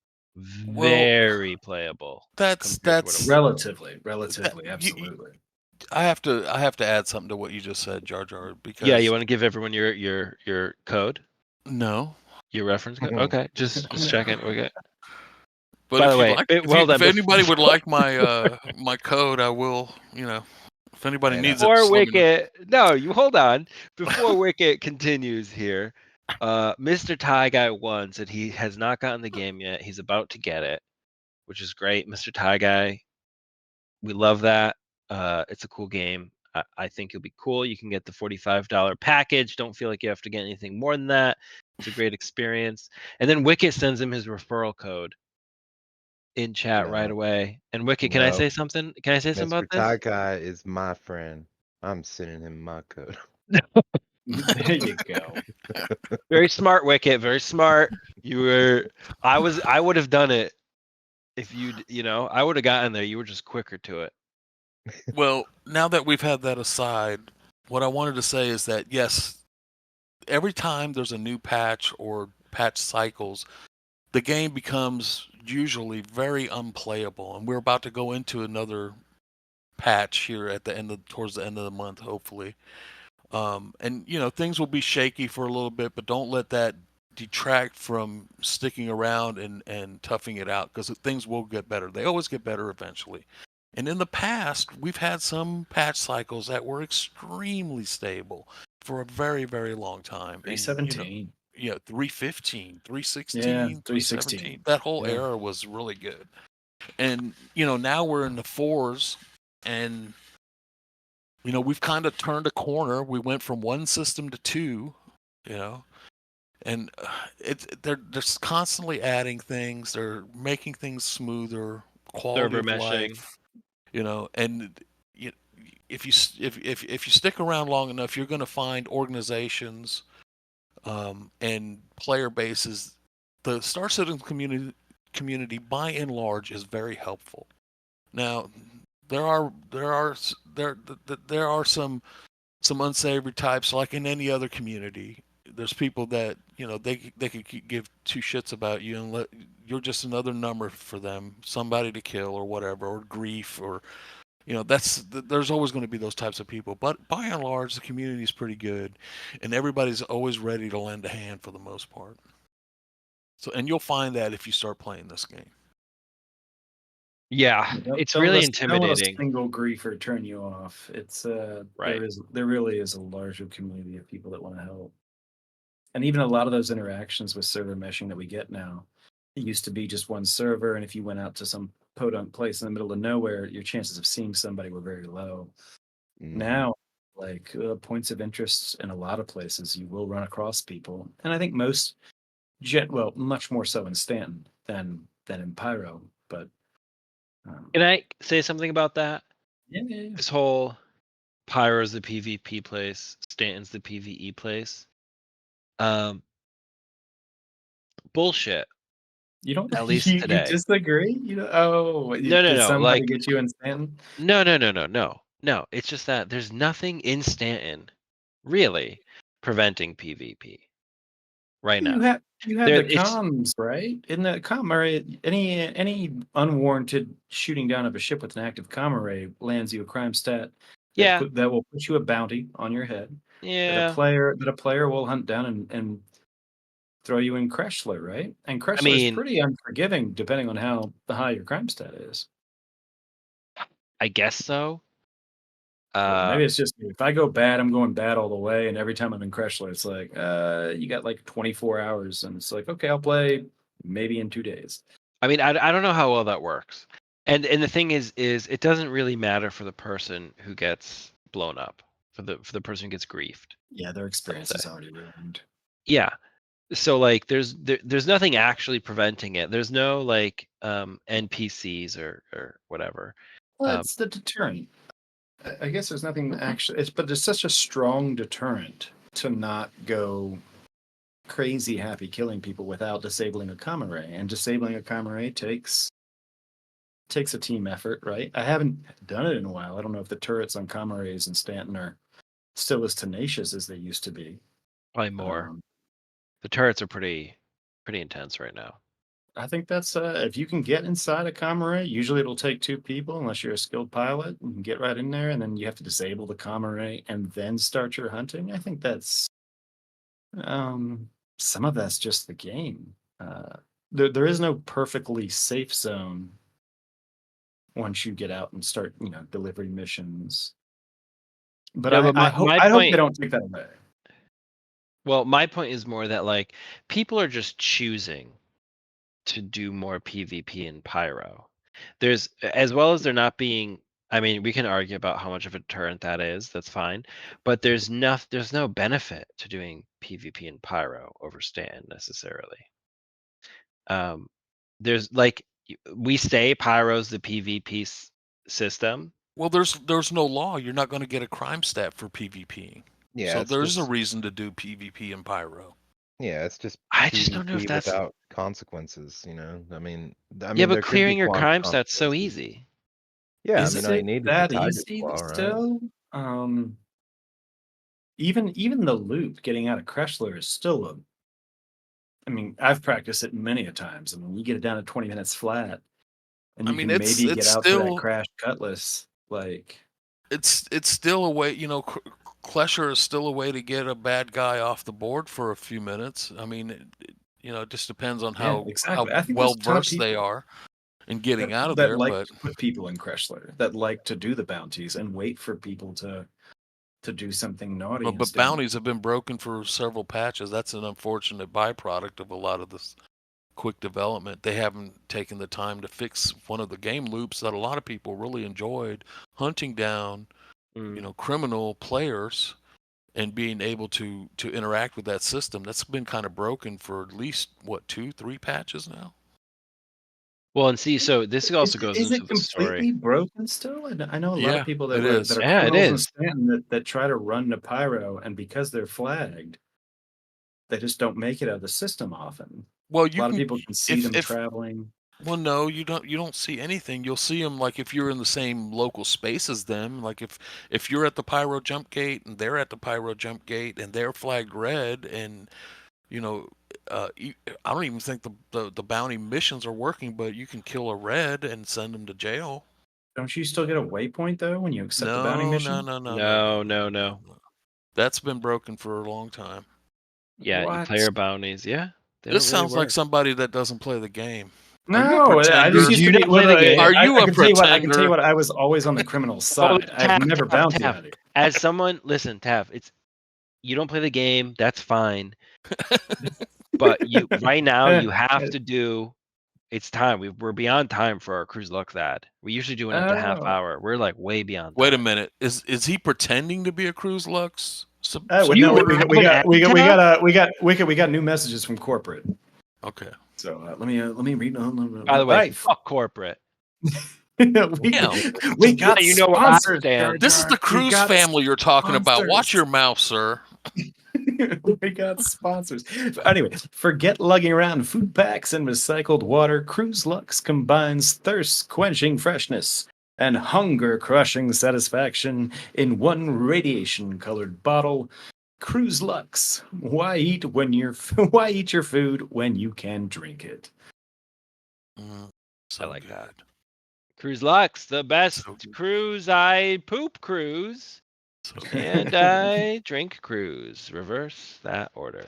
Well, very playable compared to what it that's was. that Relatively, absolutely. I have to add something to what you just said, Jar Jar, Yeah, you because want to give everyone your code, no. your reference code? Okay, just checking. Okay. But By the if you'd way, like, well if done. anybody would like my my code, I will. You know, if anybody And needs it, Before just let me know. Wikkett, no, you hold on. Before Wikkett continues here, Mr. Tie Guy 1 said he has not gotten the game yet. He's about to get it, which is great. Mr. Tie Guy, we love that. It's a cool game. I think it'll be cool. You can get the $45 package. Don't feel like you have to get anything more than that. It's a great experience. And then Wikkett sends him his referral code in chat right no, away. And Wikkett, can I no, say something? Can I say something Mr. about this? Takai is my friend. I'm sending him my code. There you go. Very smart, Wikkett. Very smart. You were. I would have done it if you'd. I would have gotten there. You were just quicker to it. Well, now that we've had that aside, what I wanted to say is that yes, every time there's a new patch or patch cycles, the game becomes usually very unplayable, and we're about to go into another patch here at the towards the end of the month, hopefully. And things will be shaky for a little bit, but don't let that detract from sticking around and toughing it out, because things will get better. They always get better eventually. And in the past, we've had some patch cycles that were extremely stable for a very, very long time. And 317. 315, Yeah, 316, 317. 316. That whole Yeah. era was really good. And now we're in the fours, and we've kind of turned a corner. We went from one system to two, you know, and they're just constantly adding things. They're making things smoother, quality Server of meshing. life, and you, if you stick around long enough, you're going to find organizations and player bases. The Star Citizen community, by and large, is very helpful. Now, there are some unsavory types, like in any other community. There's people that they could give two shits about you, and you're just another number for them, somebody to kill or whatever, or grief, or there's always going to be those types of people. But by and large, the community is pretty good, and everybody's always ready to lend a hand for the most part. So, and you'll find that if you start playing this game. Yeah, it's really Don't let a intimidating. single griefer turn you off. It's Right. there really is a larger community of people that want to help. And even a lot of those interactions with server meshing that we get now, it used to be just one server, and if you went out to some podunk place in the middle of nowhere, your chances of seeing somebody were very low. Mhm. Now, like points of interest in a lot of places, you will run across people, and I think much more so in Stanton than in Pyro. But Can I say something about that? yeah. This whole Pyro's the PvP place, Stanton's the PvE place. Bullshit. You don't At least you today. disagree? Did No. somebody Like get you in Stanton? no. It's just that there's nothing in Stanton really preventing PvP right now. You have There, the it's comms, right? In the comm array, any unwarranted shooting down of a ship with an active comm array lands you a crime stat yeah, that will put you a bounty on your head yeah. that a player will hunt down and throw you in Kreshler, right? And Kreshler is mean, pretty unforgiving depending on how high your crime stat is. I guess so. Or maybe it's just if I go bad, I'm going bad all the way. And every time I'm in Kreshler, it's like, you got like 24 hours. And it's like, okay, I'll play maybe in 2 days. I mean, I don't know how well that works. And the thing is it doesn't really matter for the person who gets blown up, for the person who gets griefed. Yeah, their experience say. is already ruined. Yeah. So like there's nothing actually preventing it. There's no like NPCs or whatever. Well, it's the deterrent. I guess there's nothing actually, but there's such a strong deterrent to not go crazy happy killing people without disabling a comm array. And disabling a comm array takes a team effort, right? I haven't done it in a while. I don't know if the turrets on comm arrays in Stanton are still as tenacious as they used to be. Probably more. The turrets are pretty intense right now. I think that's if you can get inside a comm array, usually it'll take 2 people unless you're a skilled pilot. You can get right in there, and then you have to disable the comm array and then start your hunting. I think that's some of that's just the game. There is no perfectly safe zone once you get out and start, delivering missions. But No, but I hope I hope they point- don't take that away. Well, my point is more that like people are just choosing to do more PvP in Pyro. There's as well as there not being. I mean, we can argue about how much of a deterrent that is. That's fine, but there's no benefit to doing PvP in Pyro over Stand necessarily. There's like we say Pyro's the PvP system. Well, there's no law. You're not going to get a crime stat for PvPing. Yeah, So it's there's a just reason to do PvP in Pyro. yeah, it's just I just don't know if PvP that's without consequences. I mean, yeah, but there could clearing be your crime consequences. stats so easy. Yeah, Is all you it need is the that target easy flaw, right? still? Even the loot getting out of Kreshler is still a. I mean, I've practiced it many a times. I mean, you get it down to 20 minutes flat, and you can maybe get out to that crashed cutlass. Like it's still a way. Klesher is still a way to get a bad guy off the board for a few minutes. I mean, it just depends on how exactly. I think well there's a ton of versed they people are in getting out of that there. like But to put people in Kreshler, that like to do the bounties and wait for people to do something naughty. but bounties have been broken for several patches. That's an unfortunate byproduct of a lot of this quick development. They haven't taken the time to fix one of the game loops that a lot of people really enjoyed, hunting down criminal players and being able to interact with that system. That's been kind of broken for at least 2-3 patches now. Well, and see, so this also goes is into it the story. completely broken still? I know a lot of people that it are is. criminals in is. Stanton that try to run to Pyro, and because they're flagged, they just don't make it out of the system often. Well, A lot of people can see them traveling. Well, no, you don't see anything. You'll see them like if you're in the same local space as them. Like if you're at the Pyro jump gate and they're at the Pyro jump gate and they're flagged red, and I don't even think the bounty missions are working, but you can kill a red and send them to jail. Don't you still get a waypoint though when you accept the bounty mission? No. That's been broken for a long time. Yeah, What? player bounties. Yeah, This sounds like somebody that doesn't play the game. No, I just used to be. play the game? Are you a I can tell you pretender? what. I was always on the criminal side. I've never bounty hunted. As someone, listen, Tav, you don't play the game. That's fine. But right now you have to do. It's time. We're beyond time for our Cruz Lux ad. We usually do it in a half hour. We're like way beyond. Wait a minute. Is he pretending to be a Cruz Lux? We got Wikkett. We got new messages from corporate. Okay. So let me read. By the way, fuck corporate. we got where I sponsors. stand. This is the Cruz family you're talking about. Watch your mouth, sir. We got sponsors. Anyway, forget lugging around food packs and recycled water. Cruz Lux combines thirst-quenching freshness and hunger-crushing satisfaction in one radiation-colored bottle. Cruz Lux. Why eat your food when you can drink it? I like that. Cruz Lux, the best cruise. I poop cruise. And I drink cruise. Reverse that order.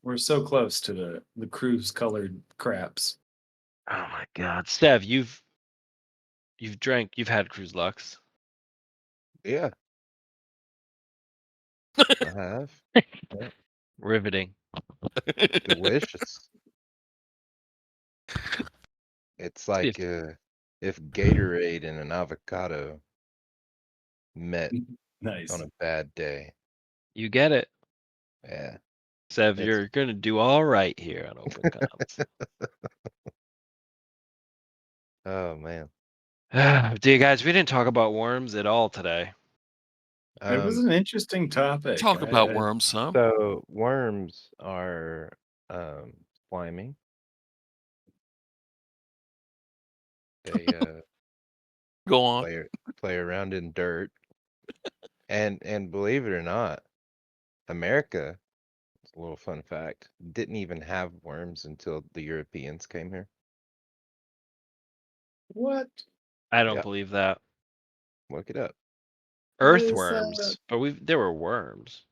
We're so close to the cruise colored craps. Oh my God, Stev, you've had Cruz Lux. Yeah, I have. Yeah, Riveting. delicious. It's like If if Gatorade and an avocado met on Nice. a bad day. you get it, Yeah, Stev, it's you're gonna do all right here on Open Comms. oh man. Dear guys, we didn't talk about worms at all today. It was Um, an interesting topic. Talk about worms some. so worms are slimy. They Go on. play around in dirt. And believe it or not, America, it's a little fun fact, didn't even have worms until the Europeans came here. What? I don't Yeah, believe that. look it up. What is Earthworms, but there were worms.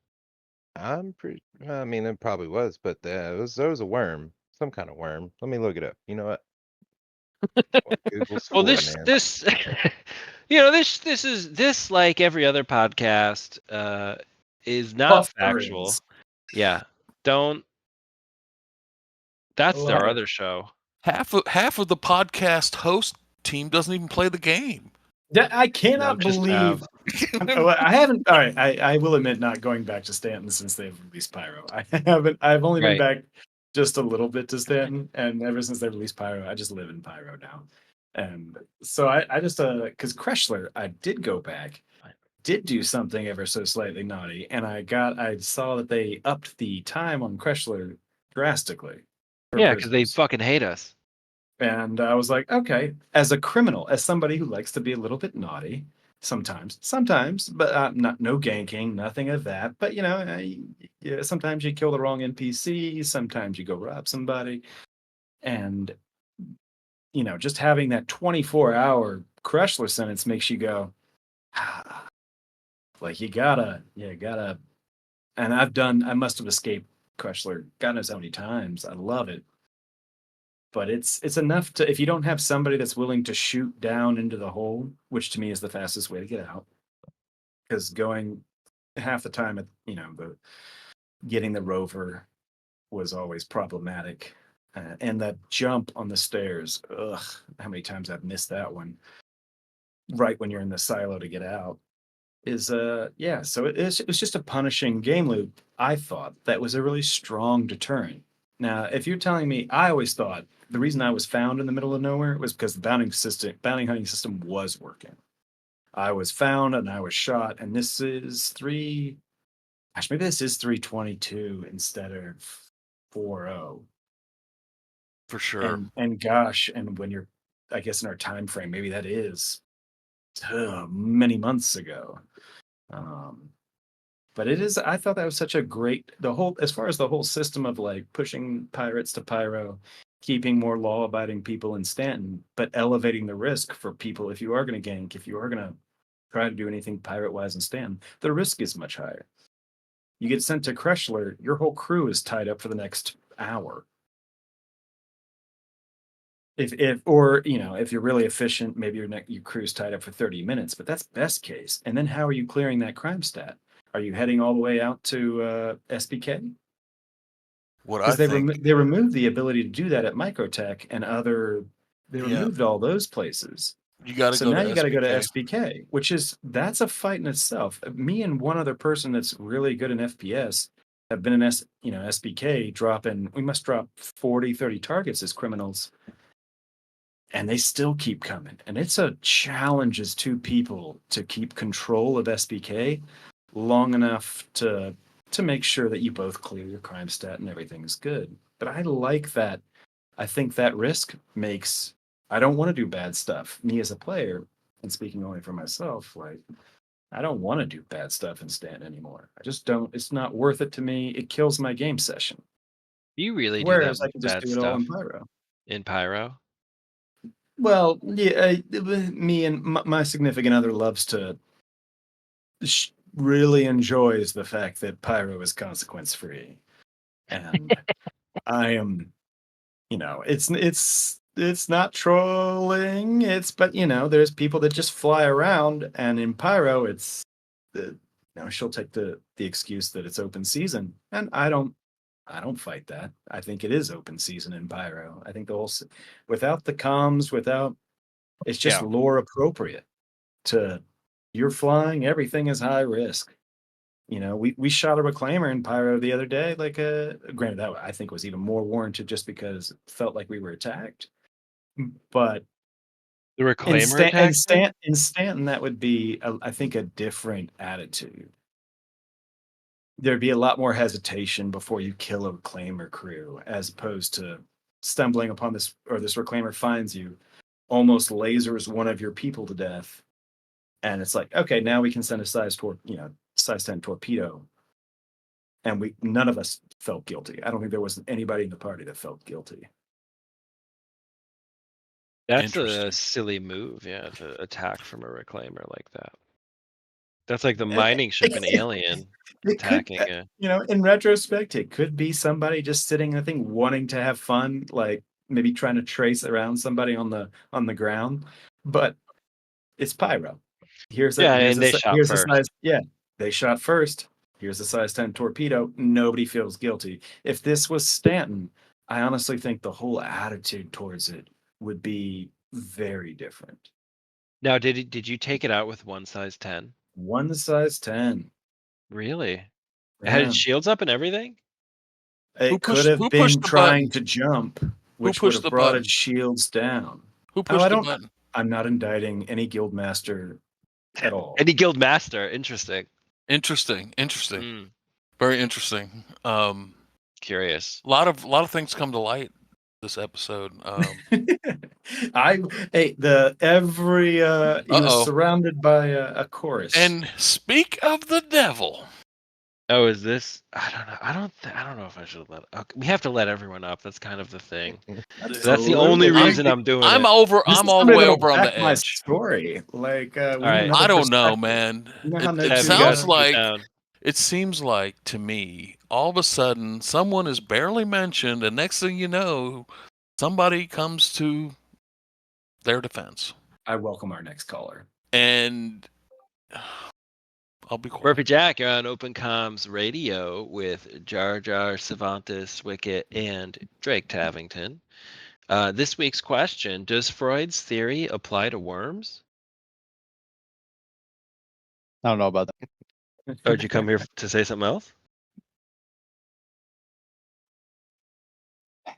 I'm pretty. I mean, it probably was, but there was a worm, some kind of worm. Let me look it up. You know what? What Google's Well, for, man. this this like every other podcast is not factual. Pufferins? Yeah. Don't I That's love our it. other show. Half of the podcast host team doesn't even play the game. I No, cannot just believe. I haven't. All right, I will admit not going back to Stanton since they've released Pyro. I haven't. I've only been Right. back just a little bit to Stanton, and ever since they released Pyro, I just live in Pyro now. And so I just because Kreshler, I did go back, did do something ever so slightly naughty, and I saw that they upped the time on Kreshler drastically for Yeah, because they prisoners. fucking hate us. And I was like, okay, as a criminal, as somebody who likes to be a little bit naughty, sometimes, but not no ganking, nothing of that. But yeah, sometimes you kill the wrong NPC, sometimes you go rob somebody, and just having that 24-hour Kreshler sentence makes you go, like you gotta. And I must have escaped Kreshler, God knows how many times. I love it. But it's enough to, if you don't have somebody that's willing to shoot down into the hole, which to me is the fastest way to get out, because going half the time at the getting the rover was always problematic, and that jump on the stairs, ugh, how many times I've missed that one right when you're in the silo to get out is yeah, so it's just a punishing game loop. I thought that was a really strong deterrent. Now if you're telling me, I always thought the reason I was found in the middle of nowhere was because the bounty hunting system was working. I was found and I was shot, and this is maybe this is 322 instead of 40. For sure. And gosh, and when you're, I guess in our time frame, maybe that is many months ago. But it is, I thought that was such a great, as far as the whole system of like pushing pirates to Pyro, keeping more law abiding people in Stanton, but elevating the risk for people. If you are going to gank, if you are going to try to do anything pirate wise in Stanton, the risk is much higher. You get sent to Kreshler, your whole crew is tied up for the next hour. If you're really efficient, maybe your crew's tied up for 30 minutes, but that's best case. And then how are you clearing that crime stat? Are you heading all the way out to SBK? What I Because they think, they removed the ability to do that at Microtech and other. They yeah, removed all those places. you got to So go now to you got to go to SBK. SBK, that's a fight in itself. Me and one other person that's really good in FPS have been in SBK dropping. We must drop 40, 30 targets as criminals, and they still keep coming. And it's a challenge as two people to keep control of SBK long enough to make sure that you both clear your crime stat and everything's good. But I like that. I think that risk makes, I don't want to do bad stuff. Me as a player, and speaking only for myself, like I don't want to do bad stuff in Stanton anymore. I just don't. It's not worth it to me. It kills my game session. You really do that Whereas I much can just bad do it all in stuff Pyro. in Pyro? Well, yeah, me and my significant other loves to really enjoys the fact that Pyro is consequence free. and I am, it's not trolling. But there's people that just fly around, and in Pyro, it's the she'll take the excuse that it's open season, and I don't fight that. I think it is open season in Pyro. I think the whole without the comms, without it's just Yeah. lore appropriate to you're flying. Everything is high risk. We shot a reclaimer in Pyro the other day. Like, granted, that I think was even more warranted just because it felt like we were attacked. But The reclaimer attack. In Stanton, that would be, I think, a different attitude. There'd be a lot more hesitation before you kill a reclaimer crew, as opposed to stumbling upon this, or this reclaimer finds you, almost lasers one of your people to death, and it's like, okay, now we can send a size 10 torpedo, and none of us felt guilty. I don't think there was anybody in the party that felt guilty. That's a Interesting. silly move, yeah, to attack from a reclaimer like that. That's like the mining ship in Alien attacking a. In retrospect, it could be somebody just sitting, I think, wanting to have fun, like maybe trying to trace around somebody on the ground. But it's Pyro. And they shot first. They shot first. Here's a size 10 torpedo. Nobody feels guilty. If this was Stanton, I honestly think the whole attitude towards it would be very different. Now, did you take it out with one size 10? One size 10. Really? It Yeah. had its shields up and everything? It could have been trying to jump, which would have brought its shields down. Who pushed the button? I'm not indicting any guildmaster at all. Any guild master? Interesting. Interesting. Very interesting. Curious. A lot of things come to light this episode. He was surrounded by a chorus. And speak of the devil. Oh, is this? I don't know. I don't know if I should let. Okay, we have to let everyone up. That's kind of the thing. That's the only reason I'm doing it. I'm all the way over on the edge. My story, like, all right. I don't know, man. It sounds like it seems like to me, all of a sudden, someone is barely mentioned, and next thing you know, somebody comes to their defense. I welcome our next caller. And I'll be quiet. Murphy Jack, you're on Open Comms Radio with Jar Jar, Cervantes, Wikkett, and Drake Tavington. This week's question: does Freud's theory apply to worms? I don't know about that. Oh, did you come here to say something else?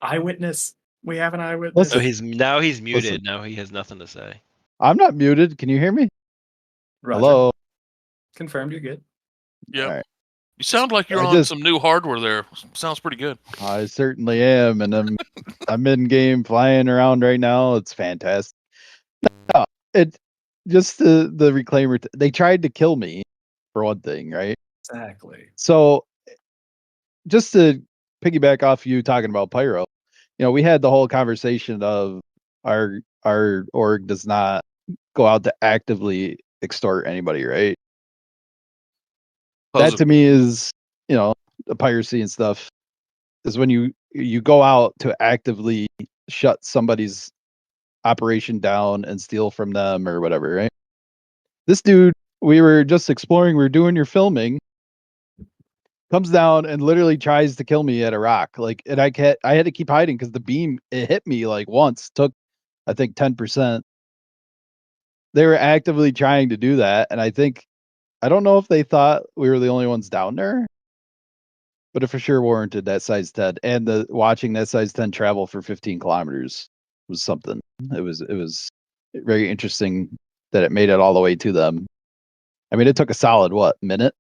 Eyewitness. We have an eyewitness. So he's muted. Listen. Now he has nothing to say. I'm not muted. Can you hear me? Roger. Hello. Confirmed. You're good. Yeah. Right. You sound like you're on some new hardware there. Sounds pretty good. I certainly am, and I'm in game flying around right now. It's fantastic. No, it just the reclaimer. They tried to kill me, for one thing, right? Exactly. So, just to piggyback off you talking about Pyro, we had the whole conversation of our org does not go out to actively extort anybody, right? That to me is, the piracy and stuff is when you go out to actively shut somebody's operation down and steal from them or whatever, right? This dude, we were just exploring, we were doing your filming, comes down and literally tries to kill me at a rock. Like, and I had to keep hiding because the beam, it hit me like once, took, I think, 10%. They were actively trying to do that, and I don't know if they thought we were the only ones down there, but it for sure warranted that size 10. And watching that size 10 travel for 15 kilometers was something. It was very interesting that it made it all the way to them. I mean, it took a solid, minute?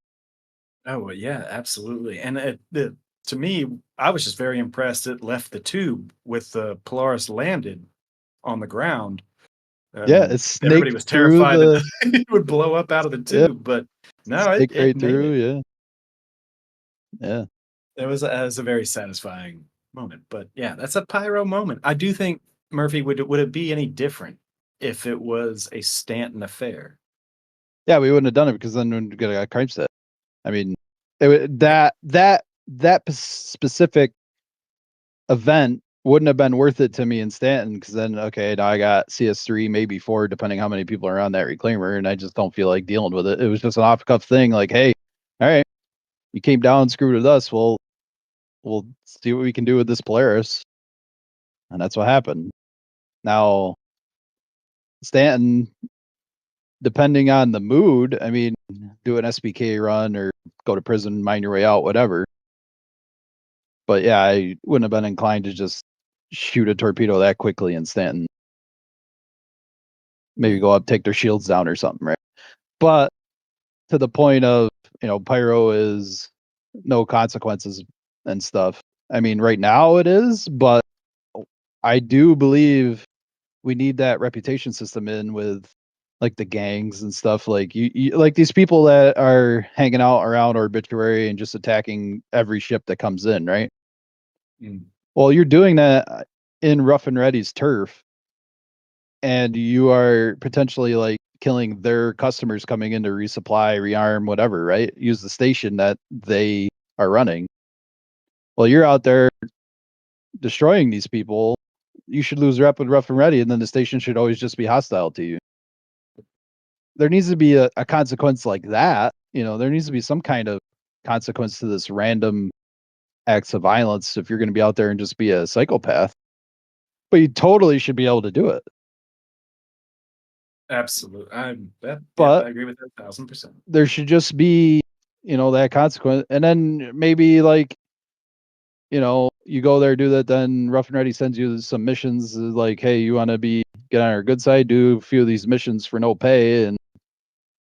Oh, yeah, absolutely. And to me, I was just very impressed. It left the tube with the Polaris landed on the ground. Everybody was terrified that it would blow up out of the tube, but no, it right through. Yeah. It was a very satisfying moment. But yeah, that's a Pyro moment. I do think, Murphy, would it be any different if it was a Stanton affair? Yeah, we wouldn't have done it because then we'd get a crime set. I mean, that that specific event wouldn't have been worth it to me in Stanton, because then, okay, now I got CS3, maybe 4, depending how many people are on that reclaimer, and I just don't feel like dealing with it. It was just an off-the-cuff thing, like, hey, all right, you came down and screwed with us, well, we'll see what we can do with this Polaris. And that's what happened. Now, Stanton, depending on the mood, I mean, do an SBK run or go to prison, mine your way out, whatever. But yeah, I wouldn't have been inclined to just shoot a torpedo that quickly in Stanton. Maybe go up, take their shields down or something, right? But to the point of, pyro is no consequences and stuff. I mean, right now it is, but I do believe we need that reputation system in with like the gangs and stuff. Like you like these people that are hanging out around Obituary and just attacking every ship that comes in, right? Well, you're doing that in Rough and Ready's turf, and you are potentially like killing their customers coming in to resupply, rearm, whatever, right? Use the station that they are running. Well, you're out there destroying these people. You should lose rep with Rough and Ready, and then the station should always just be hostile to you. There needs to be a consequence like that. There needs to be some kind of consequence to this random acts of violence if you're going to be out there and just be a psychopath. But you totally should be able to do it. Absolutely. I agree with that 1,000%. There should just be, that consequence. And then maybe like, you go there, do that, then Rough and Ready sends you some missions like, hey, you want to get on our good side, do a few of these missions for no pay, and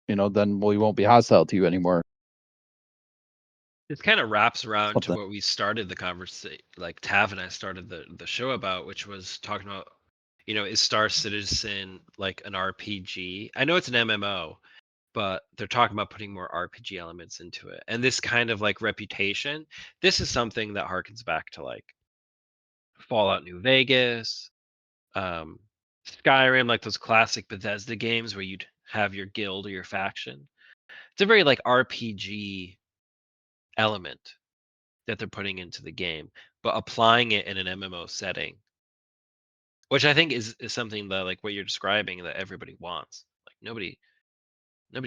then we won't be hostile to you anymore. This kind of wraps around Something. to what we started the conversation, like Tav and I started the show about, which was talking about, is Star Citizen like an RPG? I know it's an MMO, but they're talking about putting more RPG elements into it. And this kind of like reputation, this is something that harkens back to like Fallout New Vegas, Skyrim, like those classic Bethesda games where you'd have your guild or your faction. It's a very like RPG element that they're putting into the game, but applying it in an MMO setting, which I think is something that like what you're describing that everybody wants. Like nobody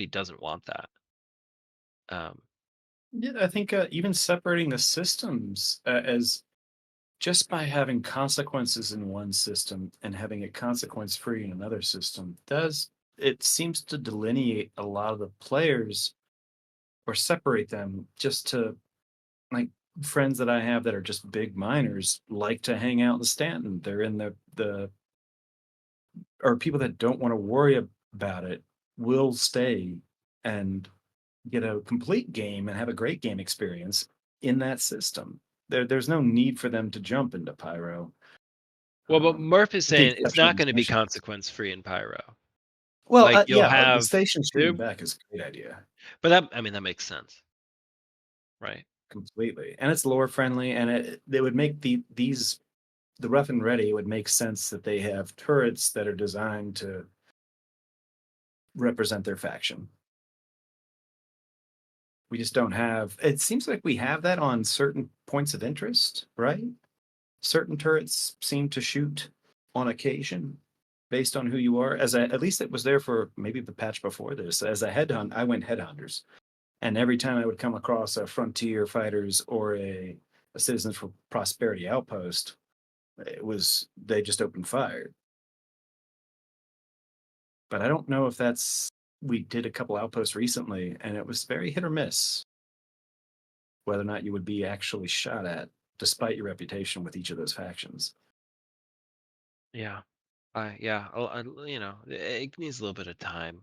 doesn't want that. Yeah, I think even separating the systems as just by having consequences in one system and having it consequence free in another system it seems to delineate a lot of the players or separate them. Just to, like, friends that I have that are just big miners like to hang out in Stanton. They're in the or people that don't want to worry about it will stay and get a complete game and have a great game experience in that system. There's no need for them to jump into Pyro. Well, but Murph is with the saying it's exception not of going to be missions. consequence free in Pyro. Well, Like you'll yeah, the have station shooting back is a great idea. But that makes sense, right? Completely, and it's lore friendly, and it would make the Rough and Ready, it would make sense that they have turrets that are designed to represent their faction. We just don't have. It seems like we have that on certain points of interest, right? Certain turrets seem to shoot on occasion based on who you are. At least it was there for maybe the patch before this. As a headhunt, I went headhunters, and every time I would come across a Frontier Fighters or a Citizens for Prosperity outpost, they just opened fire. But I don't know if we did a couple outposts recently, and it was very hit or miss whether or not you would be actually shot at, despite your reputation with each of those factions. Yeah, it needs a little bit of time.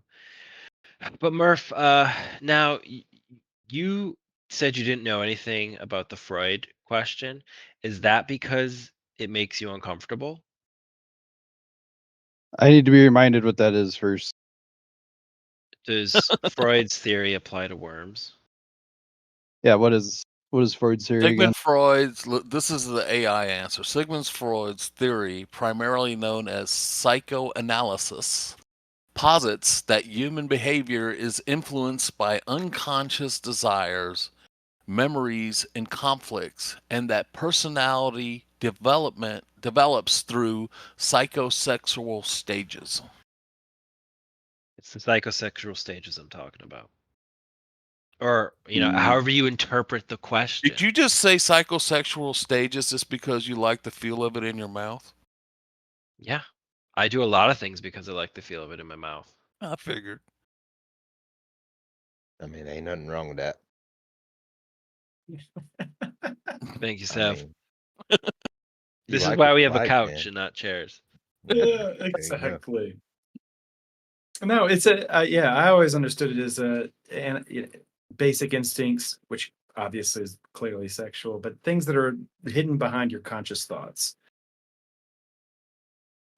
But Murph, now you said you didn't know anything about the Freud question. Is that because it makes you uncomfortable? I need to be reminded what that is first. Does Freud's theory apply to worms? Yeah, what is Freud's theory again? Sigmund Freud's, this is the AI answer. Sigmund Freud's theory, primarily known as psychoanalysis, posits that human behavior is influenced by unconscious desires, memories, and conflicts, and that personality development develops through psychosexual stages. It's the psychosexual stages I'm talking about. Or, Mm. however you interpret the question. Did you just say psychosexual stages just because you like the feel of it in your mouth? Yeah. I do a lot of things because I like the feel of it in my mouth. I figured. I mean, ain't nothing wrong with that. Thank you, I Sev. mean, you This is like why what we you have a like, couch man. and not chairs. Yeah, Yeah, there you go. exactly. No, it's yeah. I always understood it as basic instincts, which obviously is clearly sexual, but things that are hidden behind your conscious thoughts.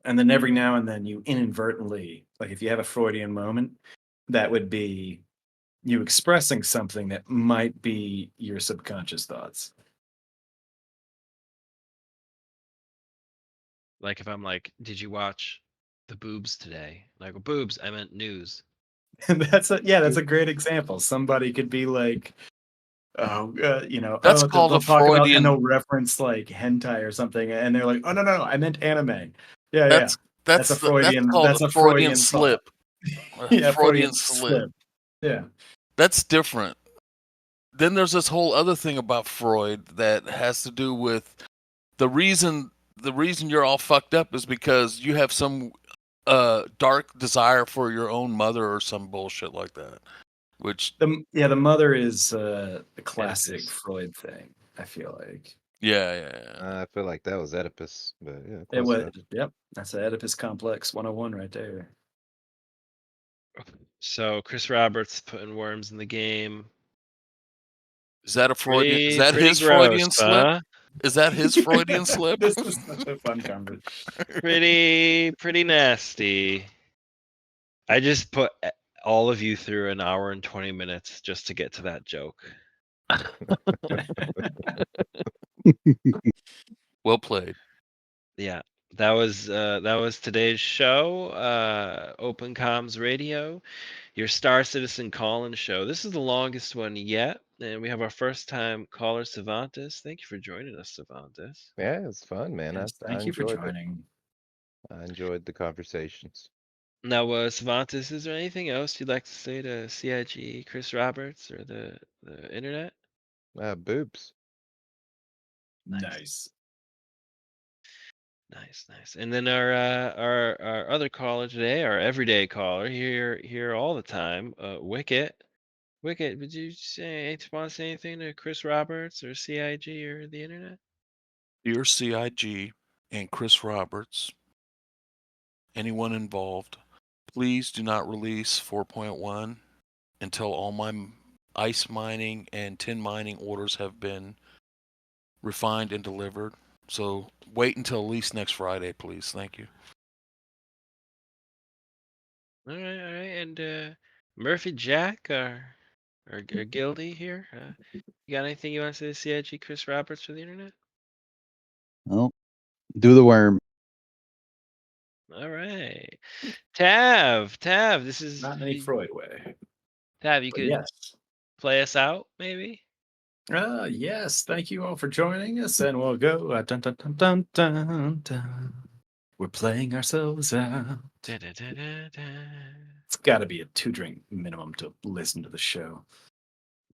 And then every now and then you inadvertently, like if you have a Freudian moment, that would be you expressing something that might be your subconscious thoughts. Like if I'm like, did you watch the boobs today? Like, well, boobs, I meant news. And that's a great example. Somebody could be like, oh, That's called a they'll talk about and Freudian. they'll reference like hentai or something, and they're like, oh no, I meant anime. Yeah, That's that's a that's Freudian. called That's a a Freudian Freudian thought. slip. A Yeah, Freudian slip. Yeah. That's different. Then there's this whole other thing about Freud that has to do with the reason you're all fucked up is because you have some dark desire for your own mother or some bullshit like that. Which The mother is the classic Oedipus. Freud thing. I feel like yeah. I feel like that was Oedipus, but yeah, it close was. enough. Yep, that's the Oedipus complex 101 right there. So Chris Roberts putting worms in the game. Is that a Freudian? Is that Pretty his gross, Freudian slip? huh? Is that his Freudian slip? This is such a fun conversation. Pretty nasty. I just put all of you through an hour and 20 minutes just to get to that joke. Well played. Yeah. That was today's show. Open Comms Radio, your Star Citizen call-in show. This is the longest one yet, and we have our first time caller, Savantis. Thank you for joining us, Savantis. Yeah, it's fun, man. Yes, I thank you for enjoyed it. joining. I enjoyed the conversations. Now, Savantis, is there anything else you'd like to say to CIG, Chris Roberts, or the internet? Boobs. Nice. Nice. And then our other caller today, our everyday caller here all the time, Wikkett. Wikkett, would you want to say anything to Chris Roberts or CIG or the internet? Dear CIG and Chris Roberts, anyone involved, please do not release 4.1 until all my ice mining and tin mining orders have been refined and delivered. So wait until at least next Friday, please. Thank you. All right. And Murphy Jack, or Gildy here. You got anything you want to say to CIG, Chris Roberts, for the internet? Well, do the worm. All right. Tav, this is Not in any Freud way. Tav, you But could yes. play us out, maybe? Yes. Thank you all for joining us, and we'll go. Dun, dun, dun, dun, dun, dun. We're playing ourselves out. Da-da-da-da-da. It's got to be a 2-drink minimum to listen to the show.